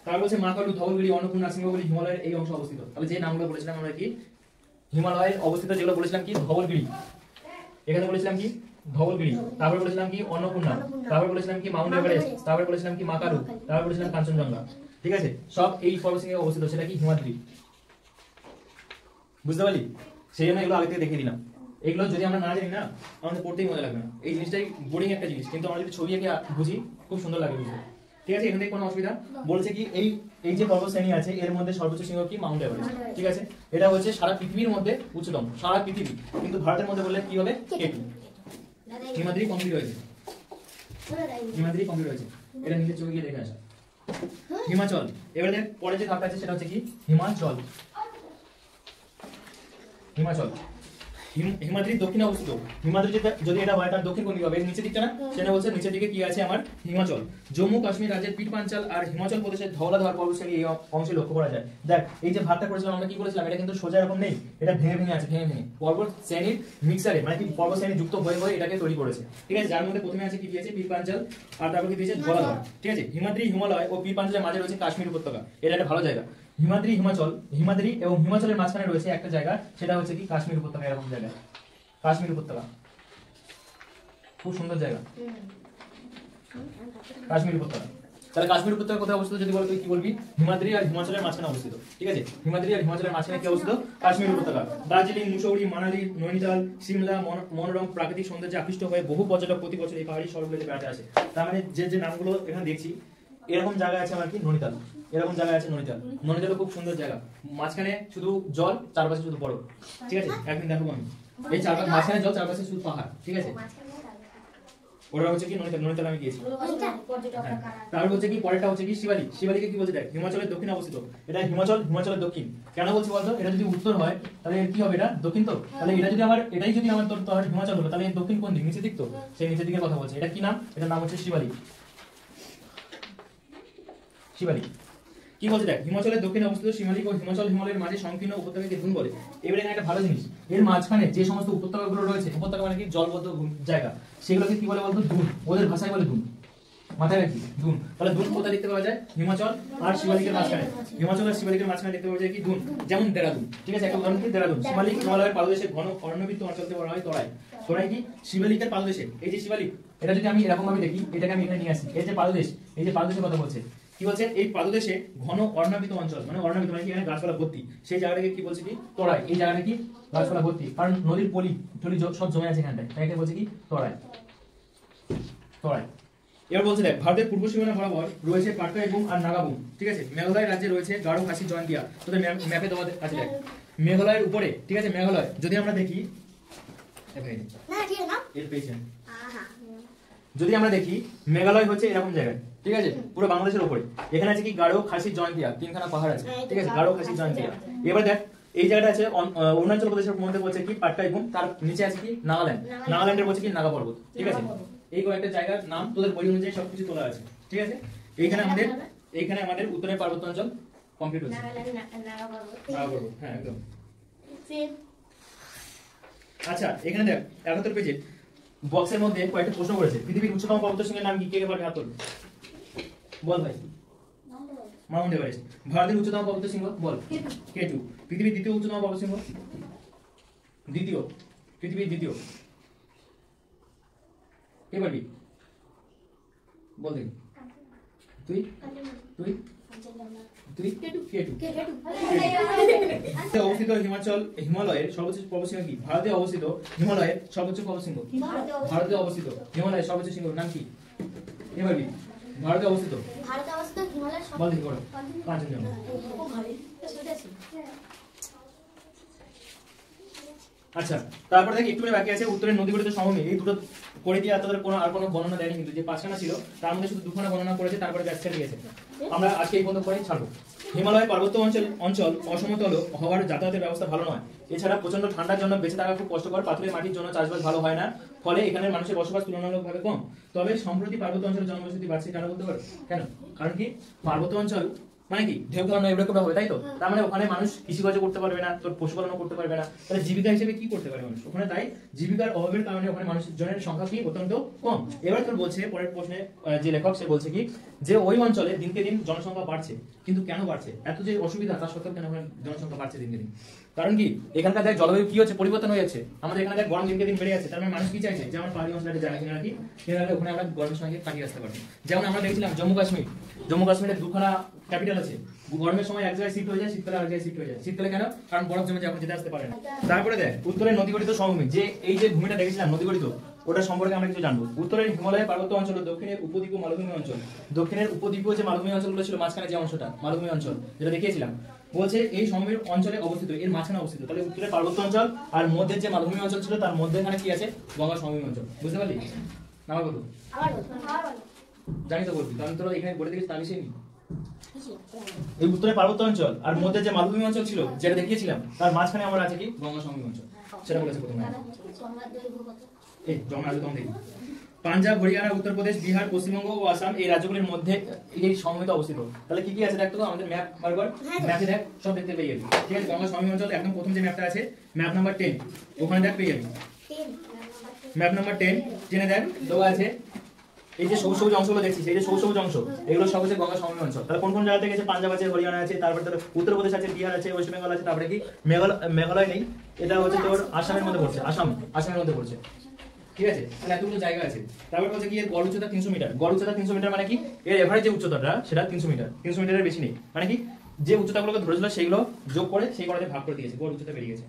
তারপর বলছে মাকালু, ধবলগিরি, অন্নপূর্ণা, সিংহগিরি হিমালয়ের এই অংশে অবস্থিত। তাহলে যে নামগুলো বলেছিলাম আমরা কি হিমালয়ের অবস্থিত, যেগুলো বলেছিলাম কি ধবলগিরি, এখানে বলেছিলাম কি ধবলগিরি, তারপর বলেছিলাম কি অন্নপূর্ণা, তারপর বলেছিলাম কি মাউন্ট এভারেস্ট, তারপর বলেছিলাম কি মাকালু, তারপর বলেছিলাম কাঞ্চনজঙ্ঘা, ঠিক আছে। সব এই পর্বতশৃঙ্গে অবস্থিত, সেটা কি হিমাদ্রি, বুঝতে পারলি। সেই জন্য এগুলো আগে থেকে দেখিয়ে দিলাম। এগুলো যদি আমরা না জানি না আমাদের পড়তেই মজা লাগবে না। এই জিনিসটাই বোরিং একটা জিনিস, কিন্তু আমরা যদি ছবি এঁকে বুঝি খুব সুন্দর লাগে বুঝতে, ঠিক আছে। এখান থেকে কোনো অসুবিধা। বলছে কি এই যে পর্বত শ্রেণী আছে এর মধ্যে সর্বোচ্চ শৃঙ্গ কি মাউন্ট এভারেস্ট, ঠিক আছে। এটা হচ্ছে সারা পৃথিবীর মধ্যে উচ্চতম, সারা পৃথিবী। কিন্তু ভারতের মধ্যে বললে কি হবে কেটু। হিমাদ্রি কমপ্লিট হয়েছে, এটা নিজের চোখে গিয়ে দেখে আসা। হিমাচল, এবারে পরে যে ধাপটা আছে সেটা হচ্ছে কি হিমাচল। হিমাদ্রির দক্ষিণে অবস্থিত। হিমাদ্রি যদি এটা হয় তার দক্ষিণ কোন দিকে হবে? নিচের দিকটা না, সেটা বলছে নিচের দিকে কি আছে আমার হিমাচল। জম্মু কাশ্মীর রাজ্যের পিঠপাঞ্চাল আর হিমাচল প্রদেশের ধওলাধার পর্বতশ্রেণী এই অংশে লক্ষ্য করা যায়। দেখ এই যে ভাগটা করেছিলাম আমরা কি করেছিলাম, এটা কিন্তু সোজা এরকম নেই, এটা ভেঙে ভেঙে আছে, ভেঙে ভেঙে পর্বত শ্রেণীর মিক্সারে মানে কি পর্বত শ্রেণী যুক্ত হয়ে হয়ে এটাকে তৈরি করেছে। ঠিক আছে, যার মধ্যে প্রথমে আছে কি দিয়েছে পিঠপাঞ্চাল আর তারপর কি দিয়েছে ধওলাধার। ঠিক আছে, হিমাদ্রি হিমালয় ও পিঠপাঞ্চালের মাঝে রয়েছে কাশ্মীর উপত্যকা, এটা একটা ভালো জায়গা। হিমাদ্রি এবং হিমাচলের মাঝখানে রয়েছে একটা জায়গা, সেটা হচ্ছে কি কাশ্মীর উপত্যকা। এরকম জায়গা কাশ্মীর উপত্যকা, খুব সুন্দর জায়গা কাশ্মীর উপত্যকা। তাহলে কাশ্মীর উপত্যকা কোথায় অবস্থিত যদি বলো তুই কি বলবি? হিমাদ্রি আর হিমাচলের মাঝখানে অবস্থিত। ঠিক আছে, হিমাদ্রি আর হিমাচলের মাঝখানে কি অবস্থিত? কাশ্মীর উপত্যকা। দার্জিলিং, মুসৌরি, মানালি, নৈনিতাল, সিমলা মনোরম প্রাকৃতিক সৌন্দর্যে আকৃষ্ট হয়ে বহু পর্যটক প্রতি বছর এই পাহাড়ি শহরগুলোতে বেড়াতে আসে। তার মানে যে নামগুলো এখানে দেখছি এরকম জায়গা আছে আমার কি নৈনিতাল, এরকম জায়গা আছে নৈনিতাল। নৈনিতাল খুব সুন্দর জায়গা, মাঝখানে শুধু জল, চারপাশে শুধু বরফ। ঠিক আছে, একদিন দেখাবো আমি। এই চারপাশে মাঝখানে জল, চারপাশে শুধু পাহাড়। ঠিক আছে, ওটা হচ্ছে কি নৈনিতাল, নৈনিতাল আমি গিয়েছি। তারপর হচ্ছে কি পরেরটা হচ্ছে কি শিবালিক। শিবালিকে কি বলছে দেখ, হিমাচলের দক্ষিণে অবস্থিত। এটা হিমাচলের দক্ষিণ। কেন বলছি বলতো? এটা যদি উত্তর হয় তাহলে কি হবে? এটা দক্ষিণ তো। তাহলে এটা যদি আমার এটাই যদি আমার তোর হিমাচল হলো তাহলে দক্ষিণ কোন দিক? নিচের দিক তো। সেই নিচের দিকের কথা বলছে। এটা কি নাম? এটার নাম হচ্ছে শিবালিক। শিবালিক কি বলছে দেখ, হিমাচলের দক্ষিণে অবস্থিত শিবালিক ও হিমালয়ের মাঝে সংকীর্ণ উপত্যকাকে ধুন বলে। এবারে এখানে একটা ভালো জিনিস, এর মাঝখানে যে সমস্ত উপত্যকাগুলো রয়েছে, উপত্যকা মানে কি জলবদ্ধ জায়গা, সেগুলোকে কি বলে বলতো? ধুন। ওদের ভাষায় বলে ধুন। মাথায় রাখি ধুন। তাহলে ধুন কোথায় দেখতে পাওয়া যায়? হিমাচল আর শিবালিকের মাঝখানে। হিমাচল আর শিবালিকের মাঝখানে দেখতে পাওয়া যায় কি ধুন, যেমন দেরাদুন। ঠিক আছে, একটা উদাহরণ কি দেরাদুন। শিবালিক হিমালয়ের পাদদেশে ঘন অরণ্যবৃত্ত অঞ্চলকে বলা হয় তরাই। তরাই কি? শিবালিকের পাদদেশে। এই যে শিবালিক, এটা যদি আমি এরকম ভাবে দেখি, এটাকে আমি এখানে নিয়ে আসি, এই যে পাদদেশ, এই যে পাদদেশের কথা বলছে কি বলছে? এই পাদদেশে ঘন অরণ্যাবৃত অঞ্চল, মানে অরণ্যাবৃত মানে কি এখানে গাছপালা ভর্তি, সেই জায়গাটাকে কি বলছে কি? তরাই। এই জায়গাটা কি? গাছপালা ভর্তি, কারণ নদীর পলি টলি সব জমে আছে এখানটায়, তাই এটা বলছে কি? তরাই। তরাই। এবার বলছে দেখ, ভারতের পূর্ব সীমানা বরাবর রয়েছে পাটকাইবুং আর নাগাবুং। ঠিক আছে, মেঘালয় রাজ্যে রয়েছে গারো, খাসি, জয়ন্তিয়া। তোদের ম্যাপে দেওয়া আছে দেখ, মেঘালয়ের উপরে। ঠিক আছে, মেঘালয় যদি আমরা দেখি, যদি আমরা দেখি মেঘালয় হচ্ছে এরকম জায়গায়। ঠিক আছে, পুরো বাংলাদেশের উপরে। এখানে আছে কি গারো, খাসি, জয়ন্তিয়া, তিনখানা পাহাড় আছে। ঠিক আছে, গারো, খাসি, জয়ন্তিয়া। এবার দেখ এই জায়গাটা আছে অরুণাচল প্রদেশের মধ্যে বলছে কি পাটকাইবুং, তার নিচে আছে কি নাগাল্যান্ড। নাগাল্যান্ডের বলছে কি নাগা পর্বত। ঠিক আছে, এই কয়েকটা জায়গার নাম তোদের বই অনুযায়ী সবকিছু তোলা আছে। ঠিক আছে, এইখানে আমাদের উত্তরের পার্বত্য অঞ্চল কমপ্লিট হচ্ছে। নাগা পর্বত, হ্যাঁ একদম। আচ্ছা, এখানে দেখ 71 পেজে বক্সের মধ্যে কয়েকটা প্রশ্ন করেছে। পৃথিবীর উচ্চতম পর্বতশৃঙ্গের নাম কি? কে পারবে হাত তুলবে? বল ভাই। Mount Everest. ভারতের উচ্চতম পর্বতশৃঙ্গ বল। K2। পৃথিবীর দ্বিতীয় উচ্চতম পর্বতশৃঙ্গ? দ্বিতীয়। পৃথিবীর দ্বিতীয় কে পারবি? বল দেখি। তুই তুই তুই K2। অবস্থিত হিমালয়ের সর্বোচ্চ পর্বতশৃঙ্গ কি? ভারতে অবস্থিত হিমালয়ের সর্বোচ্চ পর্বতশৃঙ্গ। ভারতে অবস্থিত হিমালয়ের সর্বোচ্চ শৃঙ্গ নাম কি? কে পারবি? ভারতে অবস্থিত হিমালয়ের বল দেখি বলো। কাঞ্চনজঙ্ঘা। আচ্ছা, তারপরে দেখি একটু বাকি আছে উত্তরের নদী গঠিত সমভূমি। এই দুটো করে দিয়ে আপনাদের আর কোনো বর্ণনা দেয়নি, কিন্তু যে 5খানা ছিল তার মধ্যে শুধু 2খানা বর্ণনা করেছে, তারপরে ব্যাক ছেড়ে দিয়েছে। আমরা আজকে এই পর্যন্ত করেই ছাড়বো। হিমালয় পার্বত্য অঞ্চল অসমতল হওয়ার যাতায়াতের ব্যবস্থা ভালো নয়। এছাড়া প্রচন্ড ঠান্ডার জন্য বেঁচে থাকা খুব কষ্টকর। পাথুরে মাটির জন্য চাষবাস ভালো হয় না, ফলে এখানে মানুষের বসবাস তুলনামূলকভাবে কম। তবে সম্প্রতি পার্বত্য অঞ্চলের জনবসতি বাড়ছে। কেন বলতে পারো? কেন? কারণ কি পার্বত্য অঞ্চল মানে কি ঢেউ খেলানো এগুলো হবে, তাই তো? তার মানে ওখানে মানুষ কৃষিকাজও করতে পারবে না, তোর পশুপালনও করতে পারবে না। তাহলে জীবিকা হিসেবে কি করতে পারে মানুষ ওখানে? তাই জীবিকার অভাবের কারণে ওখানে মানুষজনের সংখ্যা কি অত্যন্ত কম। এবার তোর বলছে পরের প্রশ্নে যে লেখক সে বলছে কি যে ওই অঞ্চলে দিনকে দিন জনসংখ্যা বাড়ছে, কিন্তু কেন বাড়ছে? এত যে অসুবিধা তার সত্ত্বেও কেন ওখানে জনসংখ্যা বাড়ছে দিনকে দিন? কারণ কি এখানকার দেখ জলবায়ু কি হচ্ছে, পরিবর্তন হয়ে যাচ্ছে। আমাদের এখানে দেখ গরম দিনকে দিন বেড়ে যাচ্ছে। তার মানে মানুষ কি চাইছে যে আমার পাহাড়ি অঞ্চলে জায়গা কিনে রাখি, কিনে রাখলে ওখানে আমরা গরমের সঙ্গে কাটিয়ে আসতে পারবো। যেমন আমরা দেখছিলাম জম্মু কাশ্মীরের 2খানা ক্যাপিটাল আছে। গরমের সময় এক জায়গায় শিফট হয়ে যায়, শীতকালে আরেক জায়গায় শিফট হয়ে যায়। শীতকালে কেন? কারণ বরফ জমে যায়, যেতে আসতে পারে না। তারপরে দেখ উত্তরের নদী গঠিত সমভূমি, যে এই যে ভূমিটা দেখেছিলাম নদী গঠিত, ওটা সম্পর্কে আমরা কিছু জানবো। উত্তরের হিমালয়ের পার্বত্য অঞ্চল, দক্ষিণের উপদ্বীপ মালভূমি অঞ্চল। দক্ষিণের উপদ্বীপীয় যে মালভূমি অঞ্চলগুলো ছিল, মাঝখানে যে অংশটা মালভূমি অঞ্চল যেটা দেখিয়েছিলাম, বলছে এই সমভূমির অঞ্চলে অবস্থিত, এর মাঝখানে অবস্থিত। তাহলে উত্তরের পার্বত্য অঞ্চল আর মধ্যের যে মালভূমি অঞ্চল ছিল তার মধ্যে এখানে কি আছে? গঙ্গা সমভূমি অঞ্চল। বুঝতে পারলি? আমার বলবো জানি তো বলবি, কারণ তোরা এখানে বলে দিয়েছিস তাহলে সেই এই উত্তরের পার্বত্য অঞ্চল আর মধ্যে যে মালভূমি অঞ্চল ছিল যেটা দেখিয়েছিলাম, তার মাঝখানে আমার আছে কি? গঙ্গা সমভূমি অঞ্চল। সেটা বলেছে প্রথমে। গঙ্গার দৈর্ঘ্য কত? এই যমুনা আসবে তখন দেখি। পাঞ্জাব, হরিয়ানা, উত্তরপ্রদেশ, বিহার, পশ্চিমবঙ্গ ও আসাম এই রাজ্যগুলির মধ্যে এই সমভূমিতে অবস্থিত। তাহলে কি কি আছে দেখ তো আমাদের ম্যাপ বারবার ম্যাপে দেখ সব দেখতে পেয়ে যাবি। ঠিক আছে, গঙ্গা সমভূমি অঞ্চল একদম প্রথম যে ম্যাপটা আছে ম্যাপ নাম্বার 10 ওখানে দেখ পেয়ে যাবি। 10 ম্যাপ নাম্বার 10 জেনে দেখ দেওয়া আছে। এই যে সবুজ সবুজ অংশগুলো দেখছিস, এই যে সবুজ সবুজ অংশ এগুলো সব হচ্ছে গঙ্গা সমভূমি অঞ্চল। তাহলে কোন কোন জায়গা থেকে আছে? পাঞ্জাব আছে, হরিয়ানা আছে, তারপরে তোর উত্তরপ্রদেশ আছে, বিহার আছে, ওয়েস্ট বেঙ্গল আছে, তারপরে কি মেঘালয় নেই, এটা হচ্ছে তোর আসামের মধ্যে পড়ছে, আসামের মধ্যে পড়ছে। ঠিক আছে, তাহলে এতগুলো জায়গা আছে। তারপর বলছে কি এর গড় উচ্চতা 300 মিটার। গড় উচ্চতা 300 মিটার মানে কি এর এভারেজ যে উচ্চতাটা সেটা 300 মিটার, 300 মিটারের বেশি নেই। মানে কি যে উচ্চতাগুলোকে ধরেছিল সেগুলো যোগ করে সেই গড়ে ভাগ করে দিয়েছে, গড় উচ্চতা বেরিয়ে গেছে।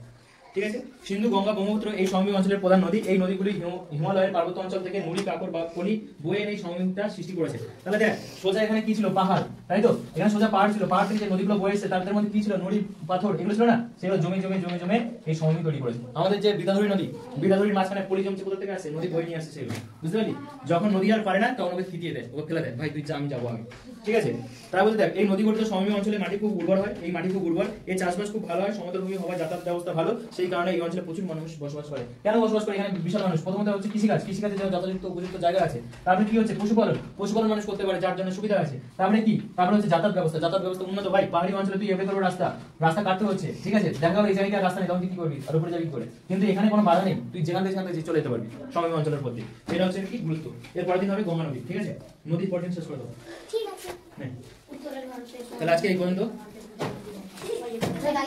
ঠিক আছে, সিন্ধু, গঙ্গা, ব্রহ্মপুত্র এই সমভূমি অঞ্চলের প্রধান নদী। এই নদীগুলি হিমালয়ের পার্বত্য অঞ্চল থেকে নুড়ি, কাকর বা পলি বয়ে এই সমভূমিটা সৃষ্টি করেছে। তাহলে দেখ সোজা এখানে কি ছিল? পাহাড়, তাই তো? এখানে সোজা পাহাড় ছিল, পাহাড় থেকে যে নদীগুলো বয়ে এসেছে তাদের মধ্যে কি ছিল? নুড়ি, পাথর এগুলো ছিল না, সেগুলো জমে জমে জমে জমে এই সমভূমি তৈরি করেছে। আমাদের যে বিদ্যাধরী নদী, বিদ্যাধরীর মাঝখানে পলি জমছে কোথা থেকে আসে? নদী বয়ে নিয়ে আসছে সেগুলো, বুঝতে পারলি? যখন নদী আর পারে না তখন ওকে থিতিয়ে দেয়, ওকে ফেলে দেয়, ভাই তুই যা আমি যাবো আমি। ঠিক আছে, তাই বলতে দেখ এই নদী গঠিত সমভূমি অঞ্চলে মাটি খুব উর্বর হয়, এই মাটি খুব উর্বর, এই চাষবাস খুব ভালো হয়, সমতলভূমি হওয়ার যাতায়াত ব্যবস্থা ভালো, সেই কারণে এই অঞ্চলে প্রচুর মানুষ বসবাস করে। কেন বসবাস করে? এখানে বিশাল মানুষ। প্রথমত হচ্ছে কৃষিকাজ, কৃষিকাজের জন্য যথাযথ উপযুক্ত জায়গা আছে। তারপরে কি হচ্ছে? পশুপালন, পশুপালন মানুষ করতে পারে যার জন্য সুবিধা আছে। তারপরে কি? তারপরে হচ্ছে যাতায়াত ব্যবস্থা, যাতায়াত ব্যবস্থা উন্নত। ভাই পাহাড়ি অঞ্চলে তুই এভাবে করবো রাস্তা কাটতে হচ্ছে, ঠিক আছে, দেখা গেলো এই জায়গায় রাস্তা নেই, তখন তুই কি করবি? আর উপরে যাবি করে। কিন্তু এখানে কোনো বাধা নেই, তুই যেখান থেকে সেখান থেকে চলে যেতে পারবি সমভূমি অঞ্চলের প্রতি। এটা হচ্ছে কি গুরুত্ব। এর পরের দিন হবে গঙ্গা নদী। ঠিক আছে, নদীর পরের দিন শেষ করে দেবো। ঠিক আছে। হ্যাঁ, উত্তরের ভারতে তাহলে আজকে এই পর্যন্ত। তাহলে